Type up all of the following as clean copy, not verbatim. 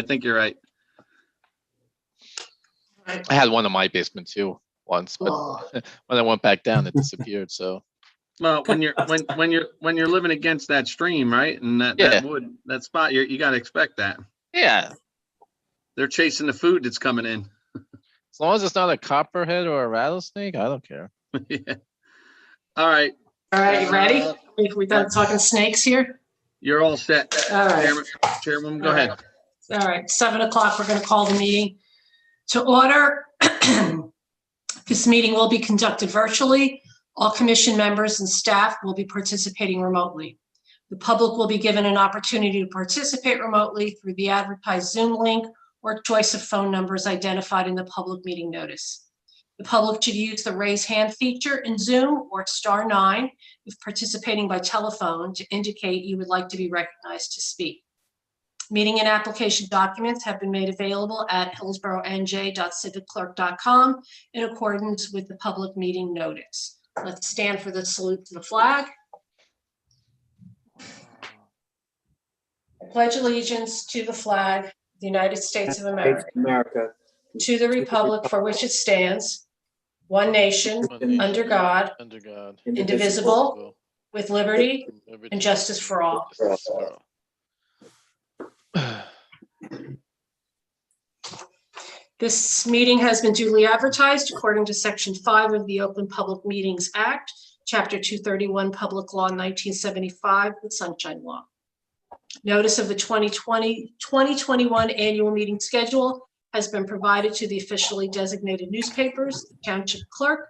I think you're right. Right. I had one in my basement too once, but Oh, when I went back down, it disappeared. So Well, when you're living against that stream, right, and that Yeah. wood, that spot, you got to expect that. yeah, They're chasing the food that's coming in. as long as it's not a copperhead or a rattlesnake, I don't care. Yeah. All right, all right, you ready? We done talking snakes here? you're all set. All right. Chairman, go All ahead. right. All right, 7 o'clock, we're going to call the meeting to order. This meeting will be conducted virtually. All commission members and staff will be participating remotely. The public will be given an opportunity to participate remotely through the advertised Zoom link or choice of phone numbers identified in the public meeting notice. The public should use the raise hand feature in Zoom or *9 if participating by telephone to indicate you would like to be recognized to speak. Meeting and application documents have been made available at hillsboroughNJ.civicclerk.com in accordance with the public meeting notice. Let's stand for the salute to the flag. I pledge allegiance to the flag of the United States of America, to the republic for which it stands, one nation, under God, Under God, indivisible, with liberty and justice for all. This meeting has been duly advertised according to Section 5 of the Open Public Meetings Act, Chapter 231, Public Law 1975, the Sunshine Law. Notice of the 2021 annual meeting schedule has been provided to the officially designated newspapers, the Township Clerk,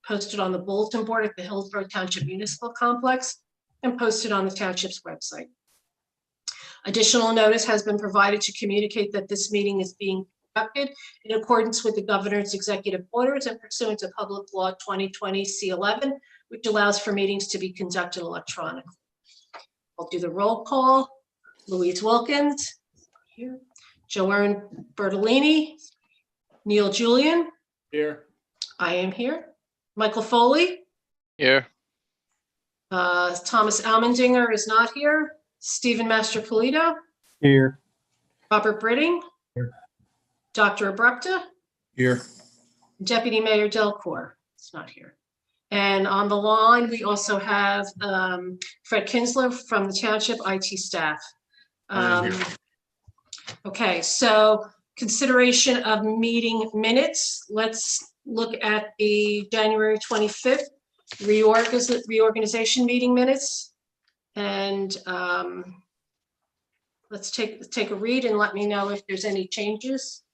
posted on the bulletin board at the Hillsborough Township Municipal Complex, and posted on the Township's website. Additional notice has been provided to communicate that this meeting is being conducted in accordance with the governor's executive orders and pursuant to Public Law 2020 C11, which allows for meetings to be conducted electronically. I'll do the roll call. Louise Wilkins, here. Joanne Bertolini, Neil Julian. Here. I am here. Michael Foley. Here, Thomas Almendinger is not here. Stephen Mastropolito. Here. Robert Britting. Here. Dr. Abrupta. Here. Deputy Mayor Delcourt is not here. And on the line, we also have Fred Kinsler from the Township IT staff. Okay, so consideration of meeting minutes. Let's look at the January 25th reorganization meeting minutes. And let's take a read and let me know if there's any changes.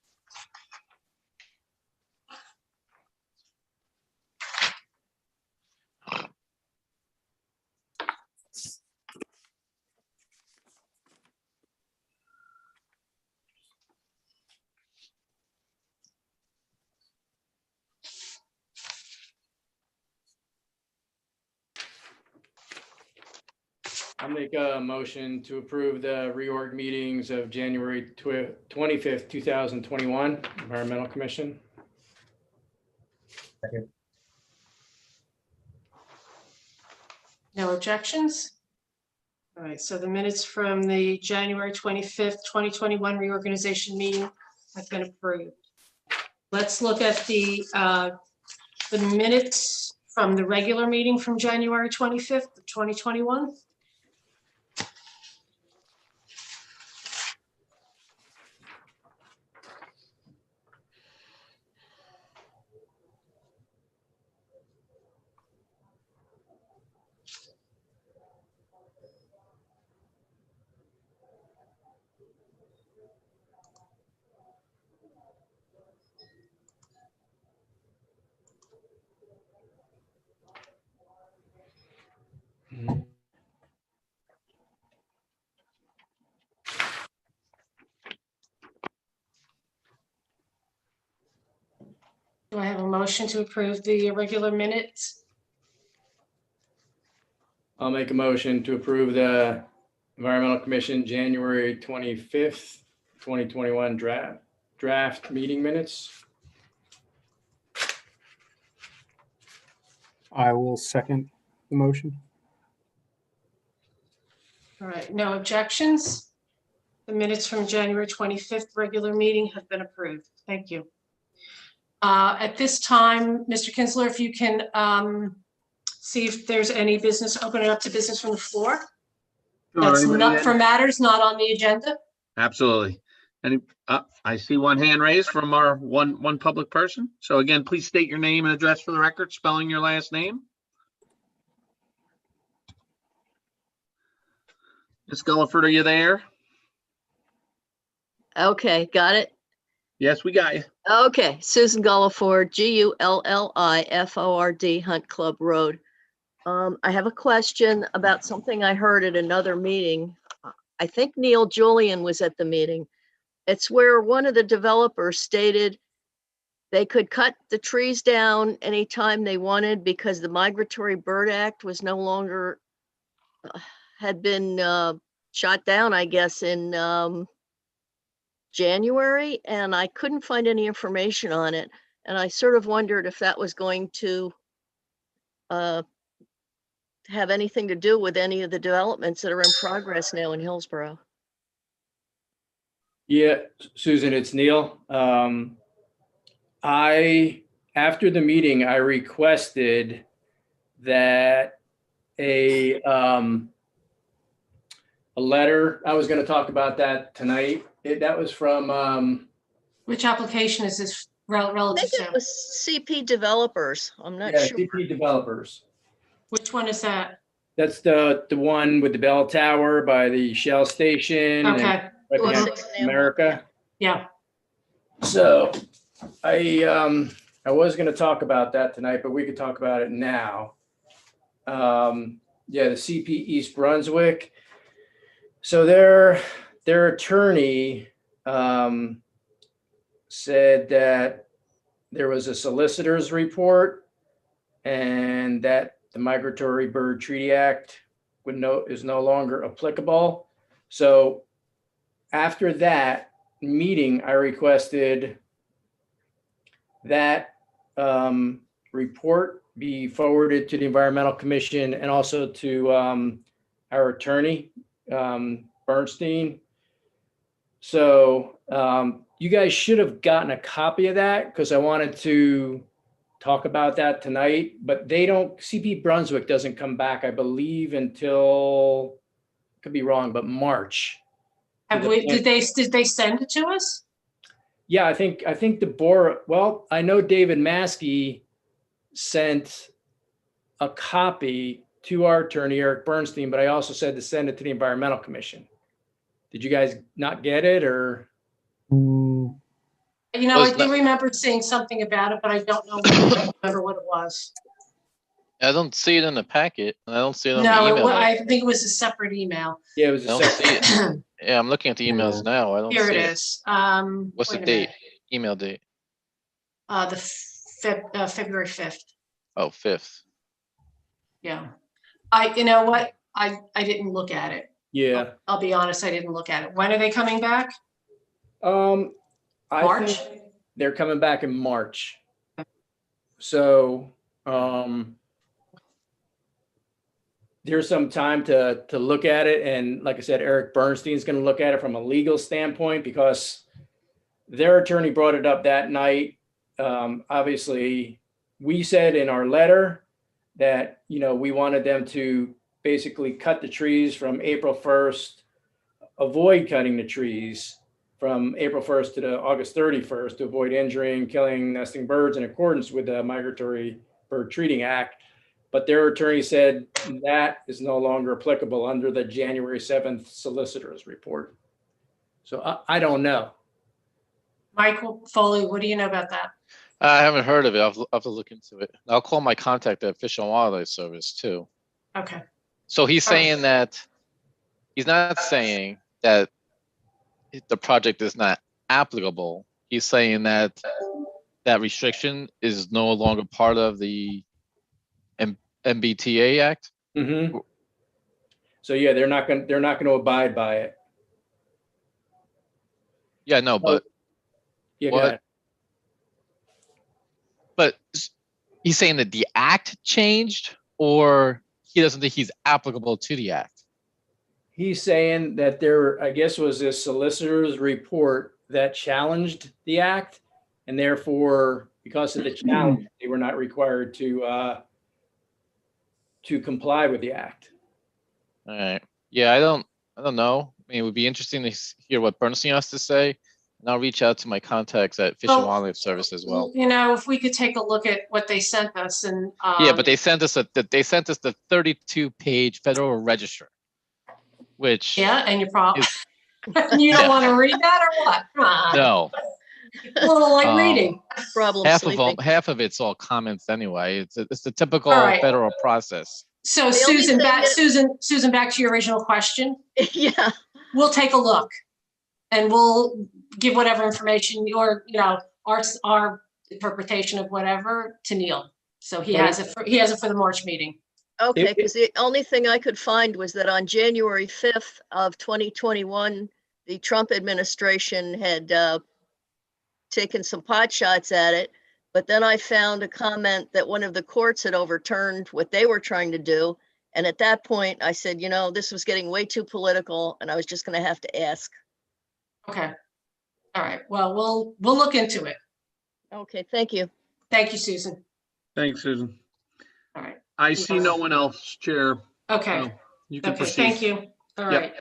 I'll make a motion to approve the reorg meetings of January 25th, 2021, Environmental Commission. No objections? All right, so the minutes from the January 25th, 2021 reorganization meeting have been approved. Let's look at the minutes from the regular meeting from January 25th, 2021. Do I have a motion to approve the regular minutes? I'll make a motion to approve the Environmental Commission January 25th, 2021 draft meeting minutes. I will second the motion. All right, no objections? The minutes from January 25th regular meeting have been approved. Thank you. At this time, Mr. Kinsler, if you can see if there's any business, open it up to business from the floor. Sure, That's anybody not there? for matters not on the agenda. Absolutely. And I see one hand raised from our one public person. So again, please state your name and address for the record, spelling your last name. Ms. Gulliford, are you there? Okay, got it. Yes, we got you. Okay, Susan Gulliford, Gulliford, Hunt Club Road. I have a question about something I heard at another meeting. I think Neil Julian was at the meeting. It's where one of the developers stated they could cut the trees down anytime they wanted because the Migratory Bird Act was no longer, had been shot down, I guess, in January, and I couldn't find any information on it. And I sort of wondered if that was going to have anything to do with any of the developments that are in progress now in Hillsborough. Yeah, Susan, it's Neil. After the meeting, I requested that a letter, I was going to talk about that tonight. That was from, Which application is this I relative think it to? was CP Developers. I'm not yeah, sure. CP Developers. Which one is that? That's the one with the bell tower by the Shell station. and Okay, right behind 206 Nam- America. yeah. So I was going to talk about that tonight, but we could talk about it now. Yeah, the CP East Brunswick. So their attorney said that there was a solicitor's report and that the Migratory Bird Treaty Act is no longer applicable. So after that meeting, I requested that report be forwarded to the Environmental Commission and also to our attorney, Bernstein. So you guys should have gotten a copy of that because I wanted to talk about that tonight, but CP Brunswick doesn't come back, I believe, until, could be wrong, but March. Did they send it to us? Yeah, I think well, I know David Maskey sent a copy to our attorney, Eric Bernstein, but I also said to send it to the Environmental Commission. Did you guys not get it or? You know, I do remember seeing something about it, but I don't remember what it was. I don't see it in the packet. And I don't see it on the No, email. I think it was a separate email. Yeah, it was I don't see it. Yeah, I'm looking at the emails now. I don't Here see it it. is. What's the wait a date? minute. Email date? February 5th. Oh, 5th. Yeah. You know what? I didn't look at it. Yeah. I'll be honest, I didn't look at it. When are they coming back? I March? think they're coming back in March. So there's some time to look at it. And like I said, Eric Bernstein's going to look at it from a legal standpoint because their attorney brought it up that night. Obviously, we said in our letter that, we wanted them to basically cut the trees from April 1st, avoid cutting the trees from April 1st to the August 31st to avoid injuring, killing nesting birds in accordance with the Migratory Bird Treaty Act. But their attorney said that is no longer applicable under the January 7th solicitor's report. So I don't know. Michael Foley, what do you know about that? I haven't heard of it. I'll have to look into it. I'll call my contact at Fish and Wildlife Service too. Okay. So he's saying that he's not saying that the project is not applicable. He's saying that that restriction is no longer part of the MBTA Act. Mm-hmm. So yeah, they're not going to abide by it. Yeah, no, but Yeah, go what? ahead. But he's saying that the act changed, or he doesn't think he's applicable to the act. He's saying that there, I guess, was a solicitor's report that challenged the act, and therefore, because of the challenge, they were not required to comply with the act. All right. Yeah, I don't know. I mean, it would be interesting to hear what Bernstein has to say, and I'll reach out to my contacts at Fish and Well, Wildlife Service as well. You know, if we could take a look at what they sent us and. Yeah, but they sent us the 32-page Federal Register, which Yeah, and your problem. is- You don't Yeah. want to read that or what? Come on. no. A little like reading. Problem sleeping. Half of it's all comments anyway. It's the typical All right. federal process. So The only Susan, thing Susan, back to your original question. Yeah, We'll take a look and we'll give whatever information or, you know, our interpretation of whatever to Neil. So he has it for the March meeting. okay, because the only thing I could find was that on January 5th of 2021, the Trump administration had taken some pot shots at it, but then I found a comment that one of the courts had overturned what they were trying to do. And at that point, I said, you know, this was getting way too political, and I was just going to have to ask. Okay. All right. Well, we'll look into it. Okay, thank you. Thank you, Susan. Thanks, Susan. All right. I see no one else, Chair. Okay. So you can Okay, proceed. thank you. All Yep. right.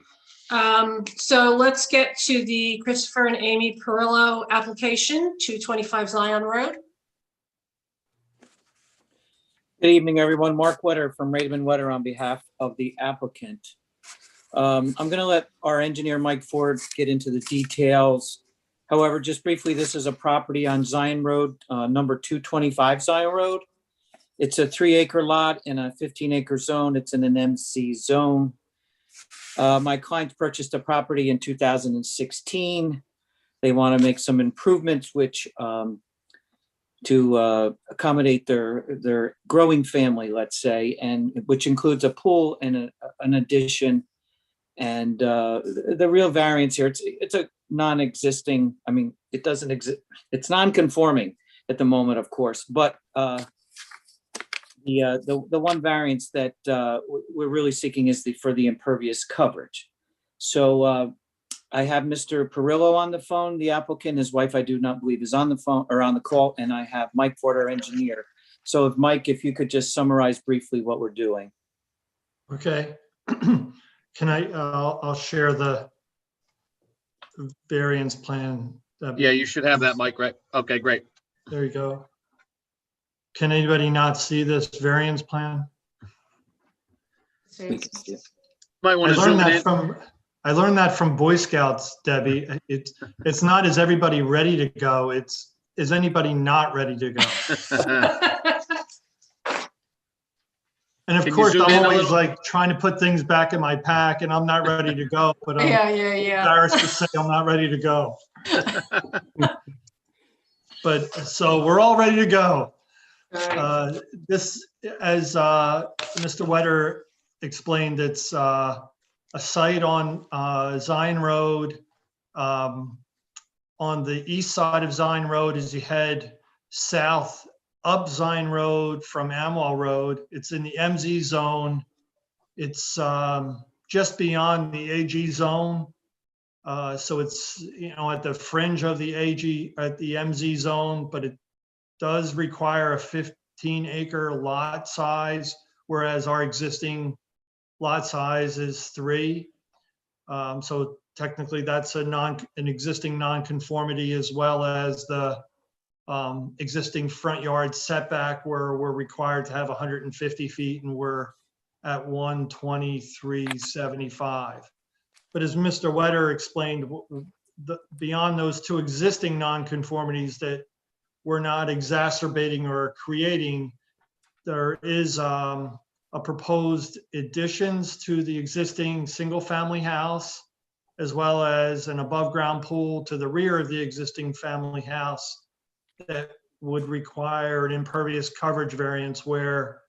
So let's get to the Christopher and Amy Perillo application, 225 Zion Road. Good evening, everyone. Mark Wetter from Raymond Wetter on behalf of the applicant. I'm going to let our engineer, Mike Ford, get into the details. However, just briefly, this is a property on Zion Road, number 225 Zion Road. It's a 3-acre lot in a 15-acre zone. It's in an MC zone. My clients purchased a property in 2016. They want to make some improvements, which to accommodate their growing family, let's say, and which includes a pool and an addition. And the real variance here, it's a non-existing, I mean, it doesn't exist, it's non-conforming at the moment, of course, but the one variance that we're really seeking is for the impervious coverage. So I have Mr. Perillo on the phone, the applicant. His wife, I do not believe, is on the phone or on the call, and I have Mike Ford, our engineer. So if Mike, if you could just summarize briefly what we're doing. Okay. Can I'll share the variance plan. Yeah, you should have that, Mike, right? Okay, great. There you go. Can anybody not see this variance plan? Might want to zoom in. I learned that from Boy Scouts, Debbie. It's not, is everybody ready to go? It's, is anybody not ready to go? And of Can you course, zoom in I'm a always little? like trying to put things back in my pack and I'm not ready to go, but I'm Yeah. embarrassed to say I'm not ready to go. But so we're all ready to go. All right. This, as Mr. Wetter explained, it's a site on Zion Road, on the east side of Zion Road as you head south up Zion Road from Amwell Road. It's in the MZ zone. It's just beyond the AG zone. So it's, you know, at the fringe of the AG, at the MZ zone, but it does require a 15-acre lot size, whereas our existing lot size is 3. So technically that's an existing nonconformity, as well as the existing front yard setback where we're required to have 150 feet and we're at 123.75. But as Mr. Wetter explained, beyond those 2 existing nonconformities that we're not exacerbating or creating, there is a proposed additions to the existing single-family house, as well as an above-ground pool to the rear of the existing family house that would require an impervious coverage variance where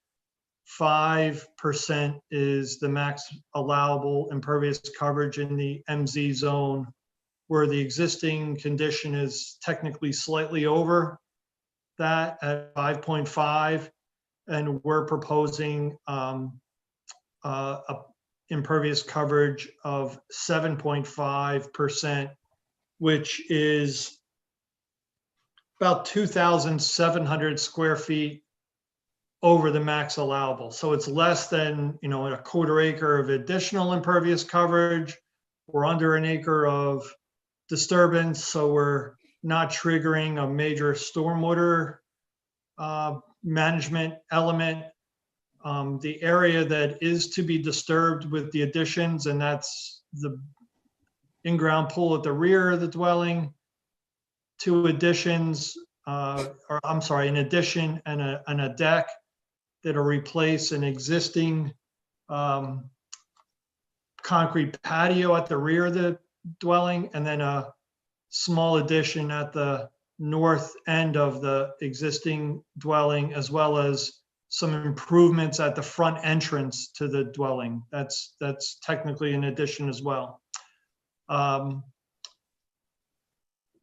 5% is the max allowable impervious coverage in the MZ zone, where the existing condition is technically slightly over that at 5.5. And we're proposing impervious coverage of 7.5%, which is about 2,700 square feet over the max allowable. So it's less than, a quarter acre of additional impervious coverage. We're under an acre of disturbance, so we're not triggering a major stormwater management element. The area that is to be disturbed with the additions, and that's the in-ground pool at the rear of the dwelling, 2 additions, an addition and a deck that'll replace an existing concrete patio at the rear of the dwelling, and then a small addition at the north end of the existing dwelling, as well as some improvements at the front entrance to the dwelling. That's technically an addition as well.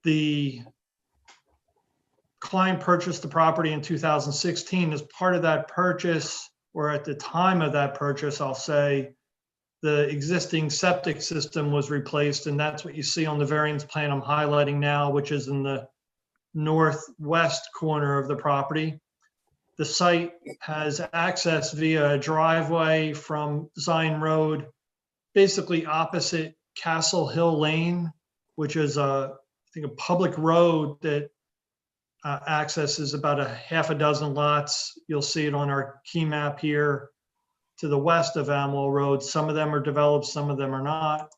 The client purchased the property in 2016. As part of that purchase, or at the time of that purchase, I'll say, the existing septic system was replaced, and that's what you see on the variance plan I'm highlighting now, which is in the northwest corner of the property. The site has access via a driveway from Zion Road, basically opposite Castle Hill Lane, which is I think a public road that accesses about a half a dozen lots. You'll see it on our key map here to the west of Amwell Road. Some of them are developed, some of them are not.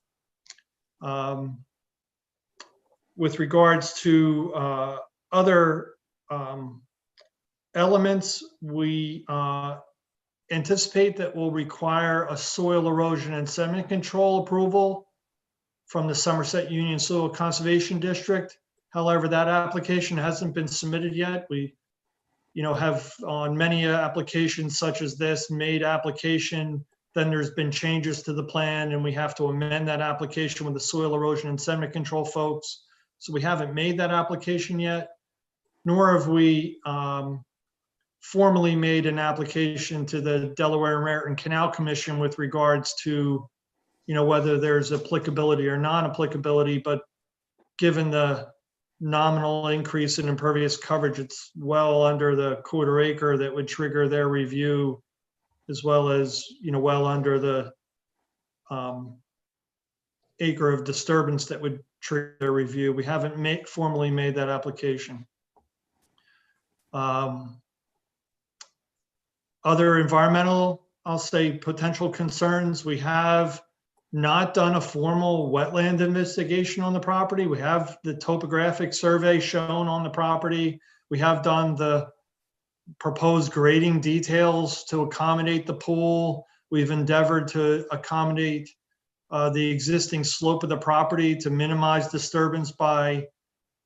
With regards to other elements, we anticipate that will require a soil erosion and sediment control approval from the Somerset Union Soil Conservation District. However, that application hasn't been submitted yet. We have on many applications such as this made application, then there's been changes to the plan and we have to amend that application with the soil erosion and sediment control folks. So we haven't made that application yet, nor have we formally made an application to the Delaware and Raritan Canal Commission with regards to, whether there's applicability or non-applicability, but given the nominal increase in impervious coverage, it's well under the quarter acre that would trigger their review, as well as, well under the acre of disturbance that would trigger their review. We haven't formally made that application. Other environmental, I'll say, potential concerns. We have not done a formal wetland investigation on the property. We have the topographic survey shown on the property. We have done the proposed grading details to accommodate the pool. We've endeavored to accommodate the existing slope of the property to minimize disturbance by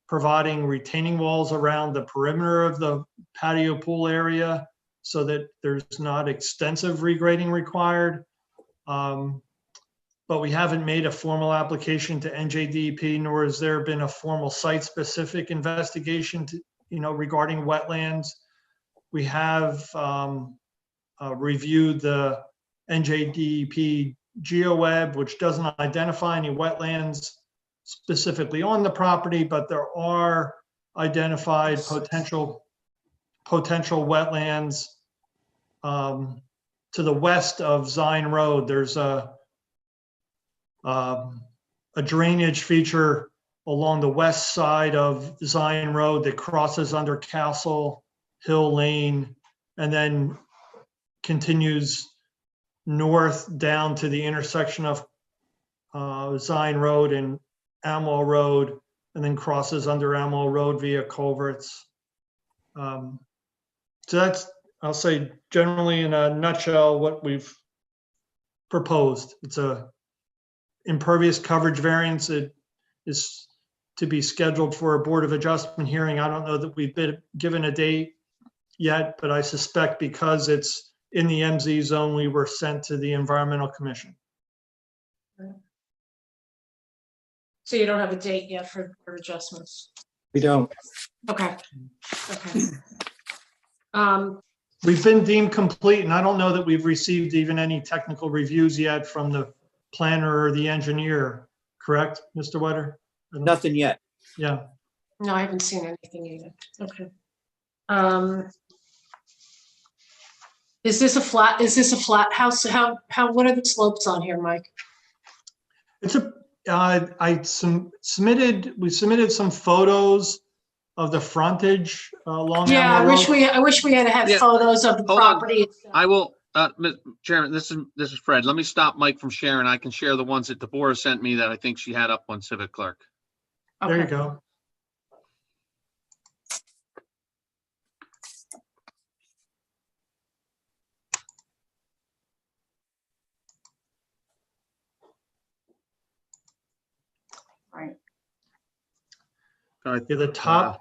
providing retaining walls around the perimeter of the patio pool area so that there's not extensive regrading required. But we haven't made a formal application to NJDEP, nor has there been a formal site-specific investigation to, regarding wetlands. We have reviewed the NJDEP GeoWeb, which doesn't identify any wetlands specifically on the property, but there are identified potential wetlands to the west of Zion Road. There's a drainage feature along the west side of Zion Road that crosses under Castle Hill Lane and then continues north down to the intersection of Zion Road and Amwell Road, and then crosses under Amwell Road via culverts. So that's, I'll say, generally in a nutshell, what we've proposed. It's a impervious coverage variance. It is to be scheduled for a Board of Adjustment hearing. I don't know that we've been given a date yet, but I suspect because it's in the MZ zone, we were sent to the Environmental Commission. So you don't have a date yet for Board of Adjustments? We don't. Okay. Okay. We've been deemed complete, and I don't know that we've received even any technical reviews yet from the planner or the engineer, correct, Mr. Wetter? Nothing yet. Yeah. No, I haven't seen anything either. Okay. Is this a flat house? What are the slopes on here, Mike? It's we submitted some photos of the frontage along. Yeah, Alma Road. I wish we had Yeah. photos of the Hold on. property. I will, Mr. Chairman, this is Fred. Let me stop Mike from sharing. I can share the ones that Deborah sent me that I think she had up on Civic Clerk. There you Okay. go. Right. Yeah, the top.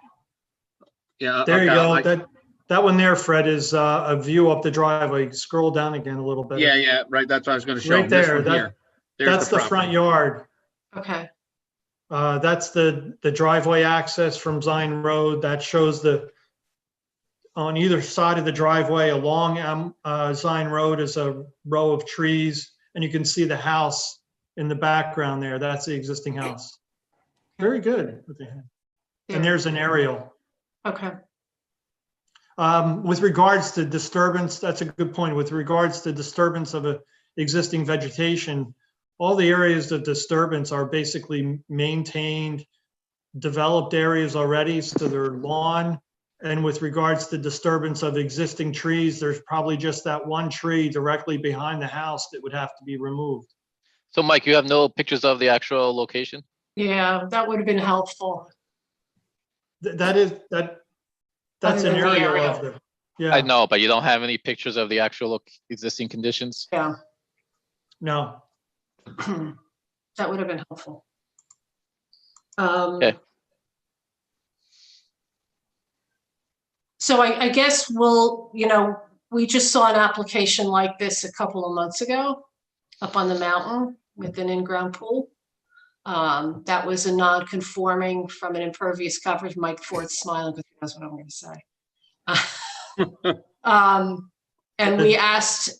Yeah. There you okay, go. That one there, Fred, is a view up the driveway. Scroll down again a little bit. Yeah, right. That's what I was going to show. Right This there. one here. There's That's the property. front yard. Okay. That's the driveway access from Zion Road. That shows on either side of the driveway along Zion Road is a row of trees, and you can see the house in the background there. That's the existing house. Very good. And there's an aerial. Okay. With regards to disturbance, that's a good point. With regards to disturbance of existing vegetation, all the areas of disturbance are basically maintained, developed areas already, so they're lawn. And with regards to disturbance of existing trees, there's probably just that one tree directly behind the house that would have to be removed. So Mike, you have no pictures of the actual location? Yeah, that would have been helpful. That's Other an than the aerial aerial. of the, yeah. I know, but you don't have any pictures of the actual existing conditions? Yeah. No. That would have been helpful. Okay. So I guess we just saw an application like this a couple of months ago up on the mountain with an in-ground pool. That was a non-conforming from an impervious coverage. Mike Ford's smiling because he knows what I'm going to say. And we asked,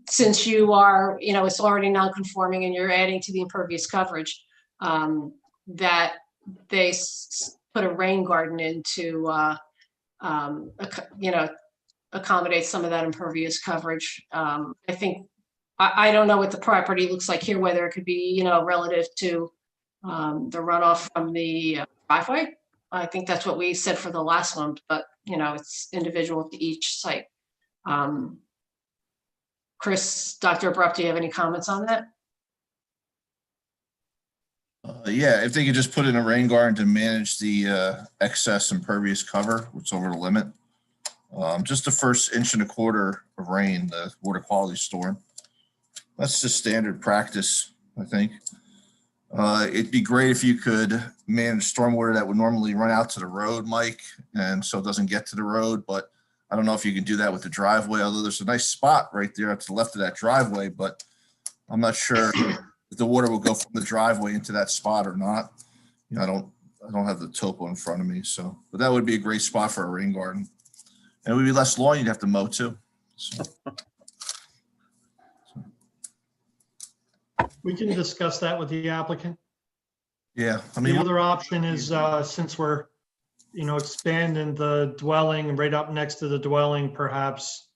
since you are, it's already non-conforming and you're adding to the impervious coverage, that they put a rain garden in to, accommodate some of that impervious coverage. I think, I don't know what the property looks like here, whether it could be, relative to the runoff from the driveway. I think that's what we said for the last one, but it's individual to each site. Chris, Dr. Abrupt, do you have any comments on that? Yeah, if they could just put in a rain garden to manage the excess impervious cover, which is over the limit. Just the first 1.25 inches of rain, the water quality storm. That's just standard practice, I think. It'd be great if you could manage stormwater that would normally run out to the road, Mike, and so it doesn't get to the road. But I don't know if you can do that with the driveway, although there's a nice spot right there to the left of that driveway, but I'm not sure if the water will go from the driveway into that spot or not. I don't have the topo in front of me, so, but that would be a great spot for a rain garden. And it would be less lawn you'd have to mow too. So. We can discuss that with the applicant. Yeah, I The mean, other option is, since we're, expanding the dwelling right up next to the dwelling, perhaps,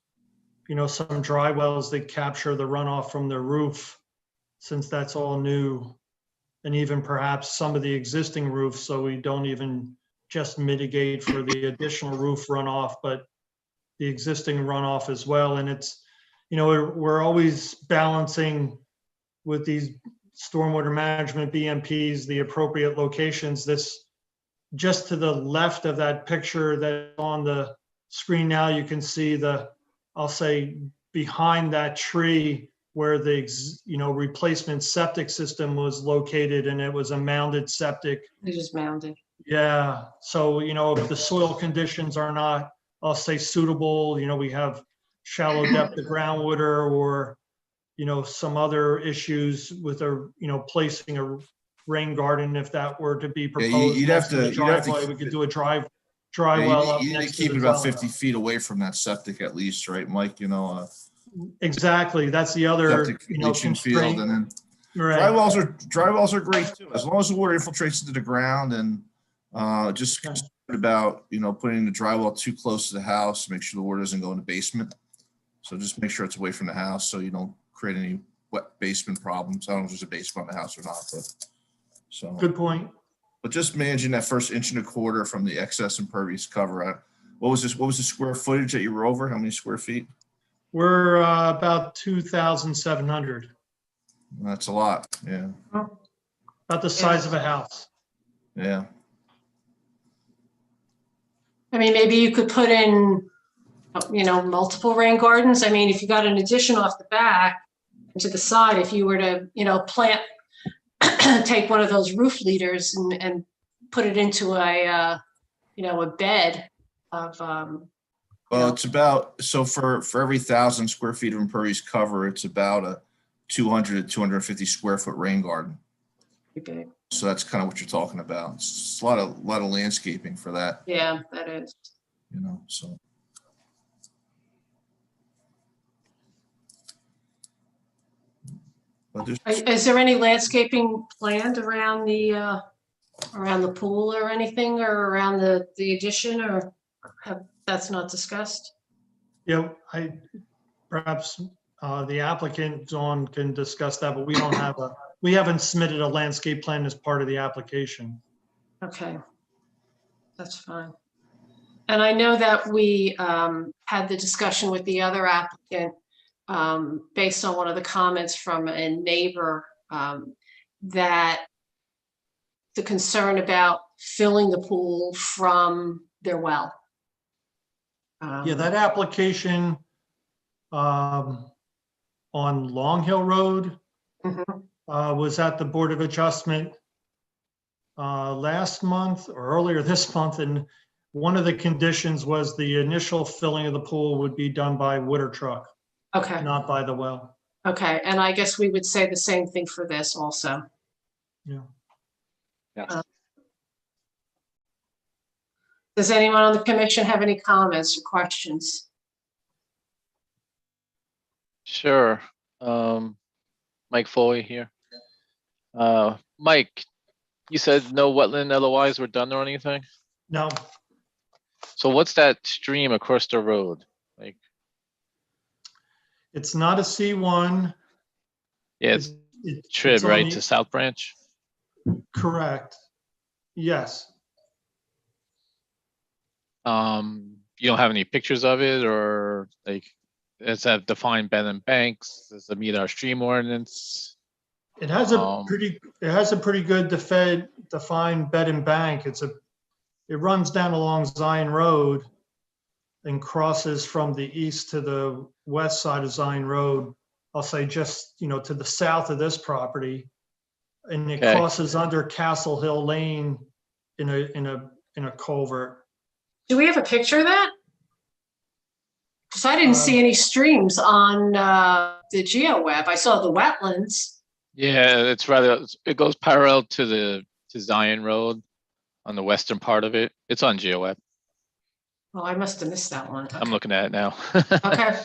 some dry wells that capture the runoff from the roof, since that's all new, and even perhaps some of the existing roofs, so we don't even just mitigate for the additional roof runoff, but the existing runoff as well. And it's, we're always balancing with these stormwater management BMPs, the appropriate locations. This, just to the left of that picture that's on the screen now, you can see I'll say behind that tree where the, replacement septic system was located, and it was a mounded septic. It is mounded. Yeah, so, if the soil conditions are not, I'll say, suitable, we have shallow depth of groundwater, or, some other issues with placing a rain garden, if that were to be proposed. you'd have next the to- you'd have to driveway, keep we could it- do a drive. dry Yeah, well up you need next to to keep the it about dwelling. 50 feet away from that septic at least, right, Mike? You know, Exactly, that's the other, septic you know, leaching field, constraint. and then Right. dry wells are great too, as long as the water infiltrates into the ground, and just Okay. concerned about, you know, putting the dry well too close to the house, make sure the water doesn't go in the basement. So just make sure it's away from the house so you don't create any wet basement problems. I don't know if there's a basement on the house or not, but so. Good point. But just managing that first 1.25 inches from the excess impervious cover. What was this? What was the square footage that you were over? How many square feet? We're about 2,700, That's a lot. Yeah. about the size of a house. Yeah. I mean, maybe you could put in, you know, multiple rain gardens. I mean, if you got an addition off the back and to the side, if you were to, you know, plant, take one of those roof leaders and put it into a, you know, a bed of, Well, it's about, so for every 1,000 square feet of impervious cover, it's about a 200 to 250 square foot rain garden. okay. So that's kind of what you're talking about. It's a lot of landscaping for that, Yeah, that is. you know, so. But there's, Is there any landscaping planned around the pool or anything, or around the addition, or that's not discussed? Yeah, perhaps the applicant, Dawn, can discuss that, but we don't have we haven't submitted a landscape plan as part of the application. Okay, that's fine. And I know that we had the discussion with the other applicant based on one of the comments from a neighbor that the concern about filling the pool from their well. Yeah, that application on Long Hill Road Mhm. was at the Board of Adjustment last month or earlier this month, and one of the conditions was the initial filling of the pool would be done by water truck, Okay, not by the well. okay, and I guess we would say the same thing for this also. Yeah. Does anyone on the commission have any comments or questions? Sure. Mike Foley here. Mike, you said no wetland LOIs were done or anything? No, So what's that stream across the road? Like, it's not a C1. yeah, it's It's Trib, on right, the- to South Branch? Correct. Yes. You don't have any pictures of it, or like, does that defined bed and banks? Does it meet our stream ordinance? It has a pretty good defined bed and bank. It runs down along Zion Road and crosses from the east to the west side of Zion Road. I'll say just, you know, to the south of this property. And it Okay. crosses under Castle Hill Lane in a culvert. Do we have a picture of that? Because I didn't see any streams on the GeoWeb. I saw the wetlands. Yeah, it's rather, it goes parallel to Zion Road on the western part of it. It's on GeoWeb. Oh, I must have missed that one. I'm looking at it now. Okay,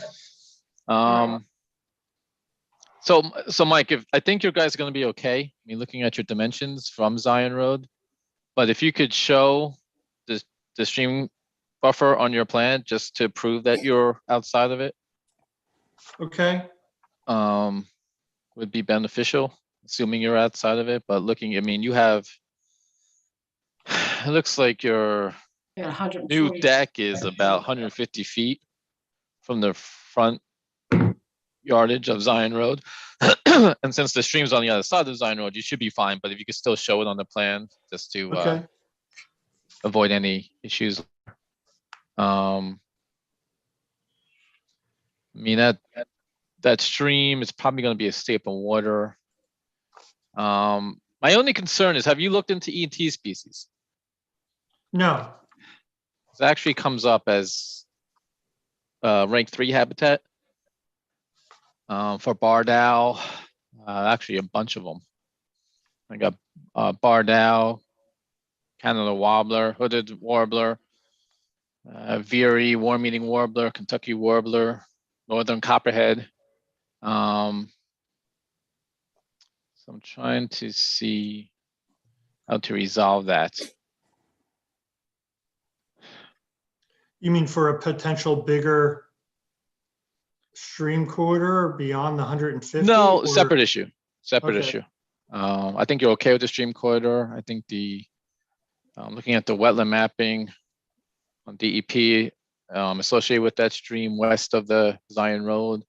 So Mike, I think your guys are gonna be okay. I mean, looking at your dimensions from Zion Road. But if you could show the stream buffer on your plan, just to prove that you're outside of it, Okay. would be beneficial, assuming you're outside of it. But looking, I mean, you have, it looks like your yeah, 140. new deck is about 150 feet from the front yardage of Zion Road. And since the stream's on the other side of Zion Road, you should be fine. But if you could still show it on the plan, just to Okay. avoid any issues. I mean, that stream is probably going to be a staple water. My only concern is, have you looked into ET species? No. It actually comes up as rank 3 habitat for barred owl. Actually, a bunch of them. I got barred owl, Canada warbler, hooded warbler, Veery, warm-eating warbler, Kentucky warbler, northern copperhead. So I'm trying to see how to resolve that. You mean for a potential bigger stream corridor beyond the 150? No, or- separate issue, separate Okay. issue. I think you're okay with the stream corridor. I think looking at the wetland mapping on DEP, associated with that stream west of the Zion Road,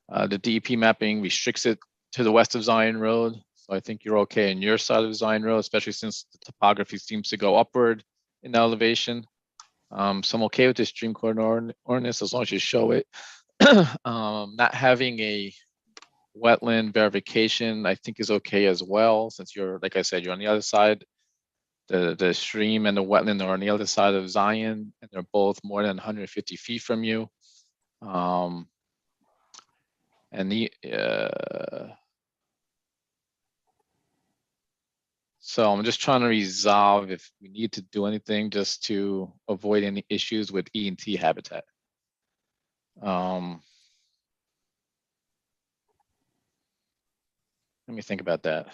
the DEP mapping restricts it to the west of Zion Road. So I think you're okay on your side of Zion Road, especially since the topography seems to go upward in elevation. So I'm okay with the stream corridor ordinance as long as you show it. Not having a wetland verification, I think is okay as well, since you're, like I said, you're on the other side. The stream and the wetland are on the other side of Zion, and they're both more than 150 feet from you. And so I'm just trying to resolve if we need to do anything just to avoid any issues with E&T habitat. Let me think about that.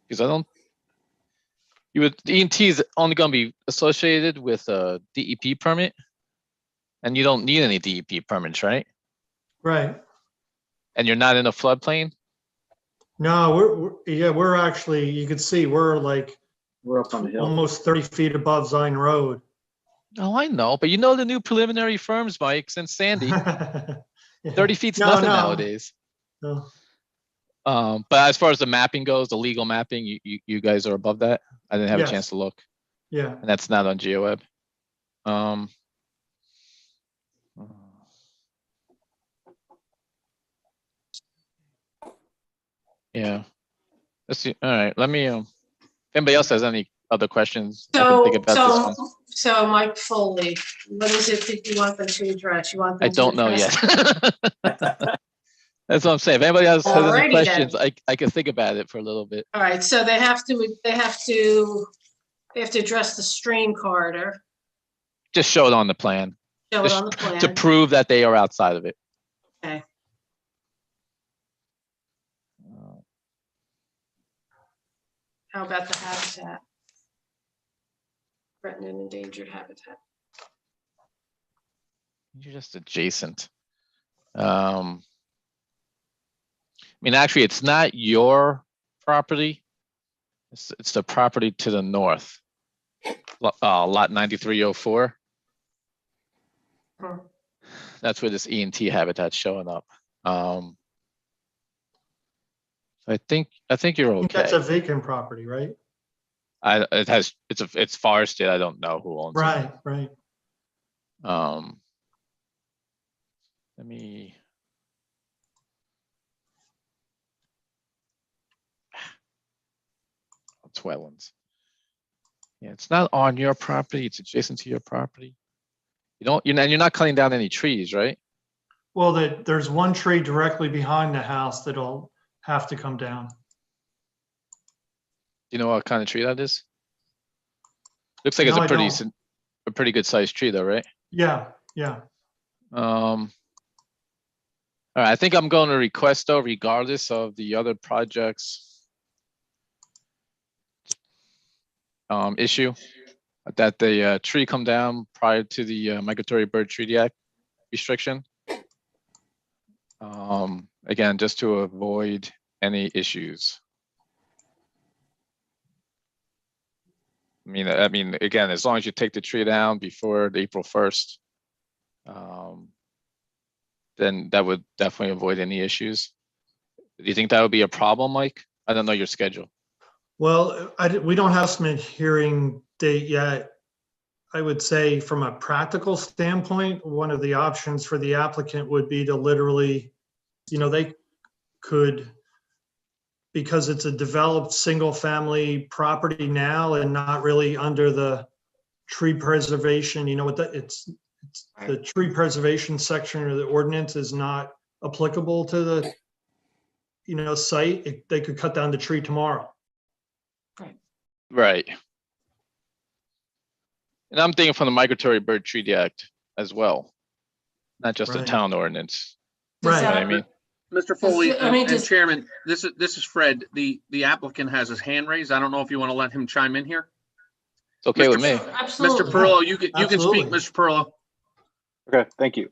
Because E&T is only going to be associated with a DEP permit, and you don't need any DEP permits, right? Right. And you're not in a floodplain? No, we're actually, you can see, we're like We're up on the hill. almost 30 feet above Zion Road. Oh, I know, but you know the new preliminary firms, Mike, since Sandy. Yeah. 30 feet's No, nothing no. nowadays. No. But as far as the mapping goes, the legal mapping, you guys are above that. I didn't have Yes. a chance to look, Yeah. and that's not on GeoWeb. Yeah. Let's see. All right. Let me. If anybody else has any other questions, I can think about this one. So Mike Foley, what is it that you want them to address? You want them I to don't know address- yet. That's what I'm saying. If anybody else has Alrighty any then. questions, I can think about it for a little bit. All right, so they have to address the stream corridor, Just show it on the plan show it Just on the plan. to prove that they are outside of it. Okay. How about the habitat? Threatened and endangered habitat. You're just adjacent. I mean, actually, it's not your property. It's the property to the north. Lot 9304. Hmm. That's where this E&T habitat's showing up. I think you're I think okay. that's a vacant property, right? It's forested. I don't know who owns it. Right, right. Let me. It's wetlands. Yeah, it's not on your property. It's adjacent to your property. You're not cutting down any trees, right? Well, there's one tree directly behind the house that'll have to come down. Do you know what kind of tree that is? Looks like No, I it's don't. a pretty good sized tree though, right? Yeah, yeah. All right, I think I'm going to request though, regardless of the other projects issue, that the tree come down prior to the Migratory Bird Treaty Act restriction. Again, just to avoid any issues. I mean, again, as long as you take the tree down before April 1st, then that would definitely avoid any issues. Do you think that would be a problem, Mike? I don't know your schedule. Well, we don't have a hearing date yet. I would say from a practical standpoint, one of the options for the applicant would be to literally, they could, because it's a developed single family property now and not really under the tree preservation, it's the tree preservation section of the ordinance is not applicable to the, site. They could cut down the tree tomorrow. Right. And I'm thinking from the Migratory Bird Treaty Act as well, not just the Right. town ordinance. Does Right. You know what I that- mean? Mr. Foley I mean, and does- Chairman, this is Fred. The applicant has his hand raised. I don't know if you want to let him chime in here. It's okay with me. Absolutely. Mr. Perillo, you can speak, Absolutely. Mr. Perillo. Okay, thank you.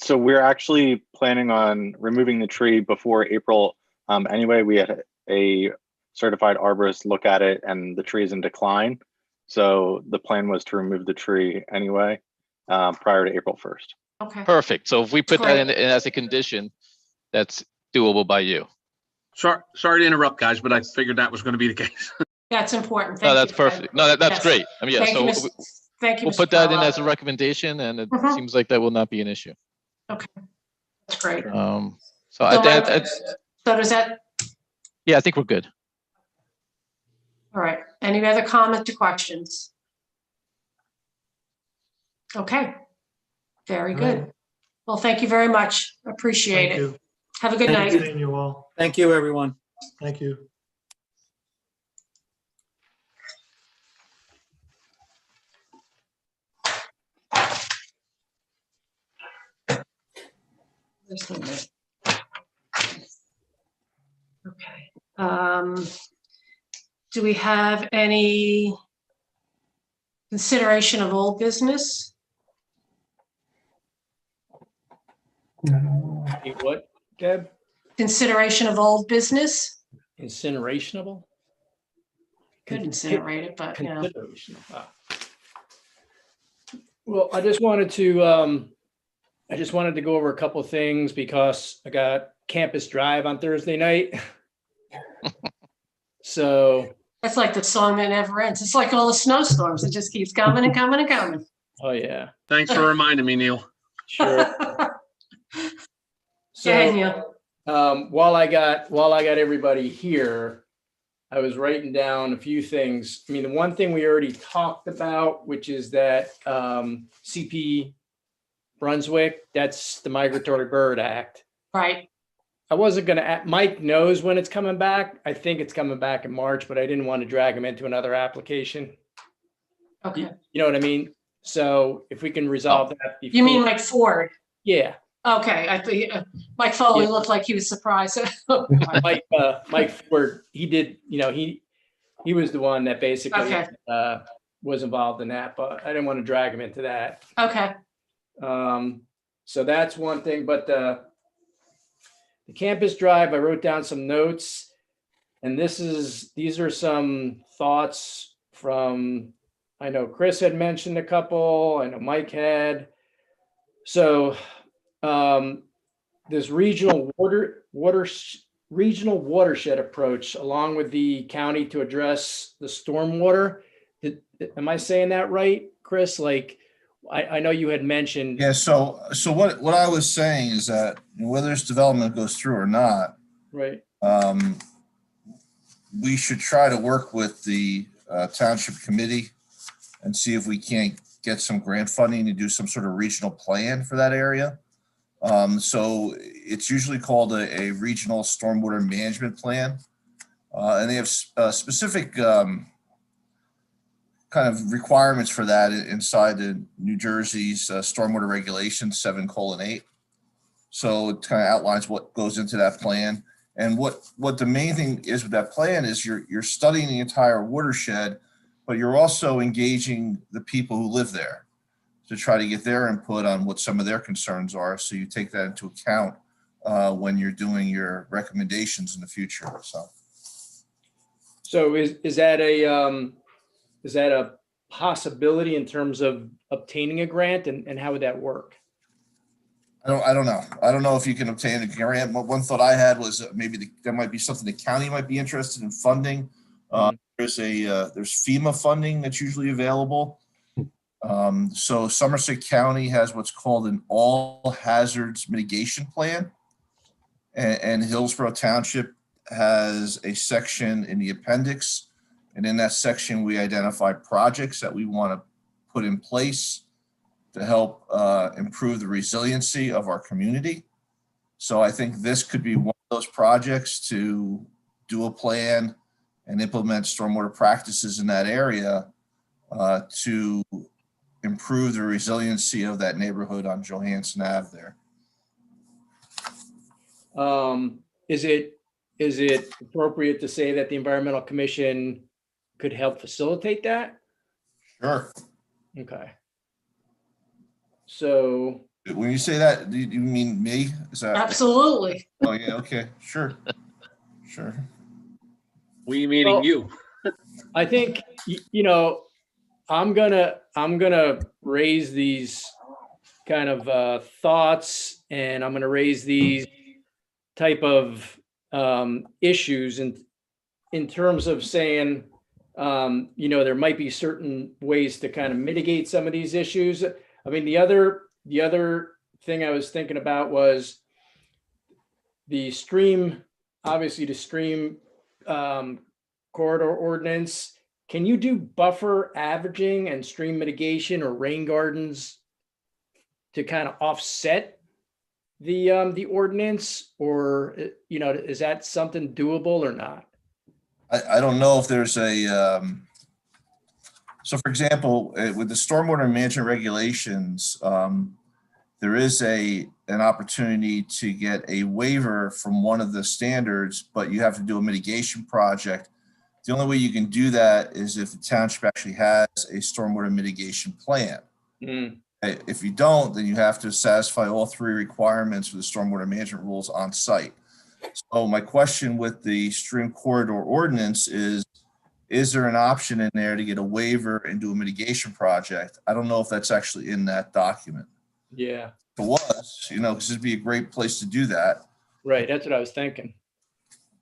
So we're actually planning on removing the tree before April. Anyway, we had a certified arborist look at it and the tree is in decline. So the plan was to remove the tree anyway, prior to April 1st. Okay, Perfect. So if we put that Great. in as a condition, that's doable by you. Sorry to interrupt, guys, but I figured that was going to be the case. that's important. No, Thank that's you, Fred. perfect. No, that's Yes. great. I mean, yeah, Thank you, so Miss- Thank you, we'll Mr. put that in Perillo. as a recommendation and it Mhm. seems like that will not be an issue. That's great. So So I, my- So does that, yeah, I think we're good. all right, any other comments or questions? Okay, very All good. right. Well, thank you very much. Appreciate Thank it. you. Have a good Thank night. Seeing you all. Thank you, everyone. Thank you. There's no note. Okay. Do we have any consideration of old business? Hey, what, Deb? Consideration of old business? Incinerationable? Could incinerate it, but you know. Consideration. Well, I just wanted to go over a couple of things because I got Campus Drive on Thursday night. So, That's like the song that never ends. It's like all the snowstorms. It just keeps coming and coming and coming. oh yeah, Thanks for reminding me, Neil. sure. Go ahead, So, Neil. while I got everybody here, I was writing down a few things. I mean, the one thing we already talked about, which is that CP Brunswick, that's the Migratory Bird Act. Right. I wasn't gonna, Mike knows when it's coming back. I think it's coming back in March, but I didn't want to drag him into another application. Okay. You know what I mean? So if we can resolve that. You mean before- like Ford? Yeah, Okay. I think Mike Foley Yeah. looked like he was surprised. Mike Ford, he did, he was the one that basically Okay. was involved in that, but I didn't want to drag him into that. Okay. So that's one thing, but the Campus Drive, I wrote down some notes. And these are some thoughts from, I know Chris had mentioned a couple, I know Mike had. So this regional watershed approach along with the county to address the stormwater. Am I saying that right, Chris? Like, I know you had mentioned. Yeah, so what I was saying is that whether this development goes through or not, Right. we should try to work with the township committee and see if we can't get some grant funding to do some sort of regional plan for that area. So it's usually called a regional stormwater management plan. And they have specific kind of requirements for that inside the New Jersey's stormwater regulations 7:8. So it kind of outlines what goes into that plan. And what the main thing is with that plan is you're studying the entire watershed, but you're also engaging the people who live there to try to get their input on what some of their concerns are. So you take that into account when you're doing your recommendations in the future. So is that a possibility in terms of obtaining a grant, and how would that work? I don't know. I don't know if you can obtain a grant. One thought I had was maybe that might be something the county might be interested in funding. There's FEMA funding that's usually available. So Somerset County has what's called an all hazards mitigation plan. And Hillsborough Township has a section in the appendix. And in that section, we identify projects that we want to put in place to help improve the resiliency of our community. So I think this could be one of those projects to do a plan and implement stormwater practices in that area to improve the resiliency of that neighborhood on Johansson Ave there. Is it appropriate to say that the Environmental Commission could help facilitate that? Sure. Okay. So, When you say that, do you mean me? Is that? Absolutely. Oh, yeah, okay, sure. Sure. We meaning Well, you. I think, you know, I'm gonna raise these kind of thoughts, and I'm gonna raise these type of issues in terms of saying, you know, there might be certain ways to kind of mitigate some of these issues. I mean, the other thing I was thinking about was the stream, obviously the stream corridor ordinance. Can you do buffer averaging and stream mitigation or rain gardens to kind of offset the ordinance, or, you know, is that something doable or not? I don't know if there's a, so for example, with the stormwater management regulations, there is an opportunity to get a waiver from one of the standards, but you have to do a mitigation project. The only way you can do that is if the township actually has a stormwater mitigation plan. If you don't, then you have to satisfy all three requirements for the stormwater management rules on site. So my question with the stream corridor ordinance is there an option in there to get a waiver and do a mitigation project? I don't know if that's actually in that document. Yeah. If it was, you know, because it'd be a great place to do that. Right, that's what I was thinking.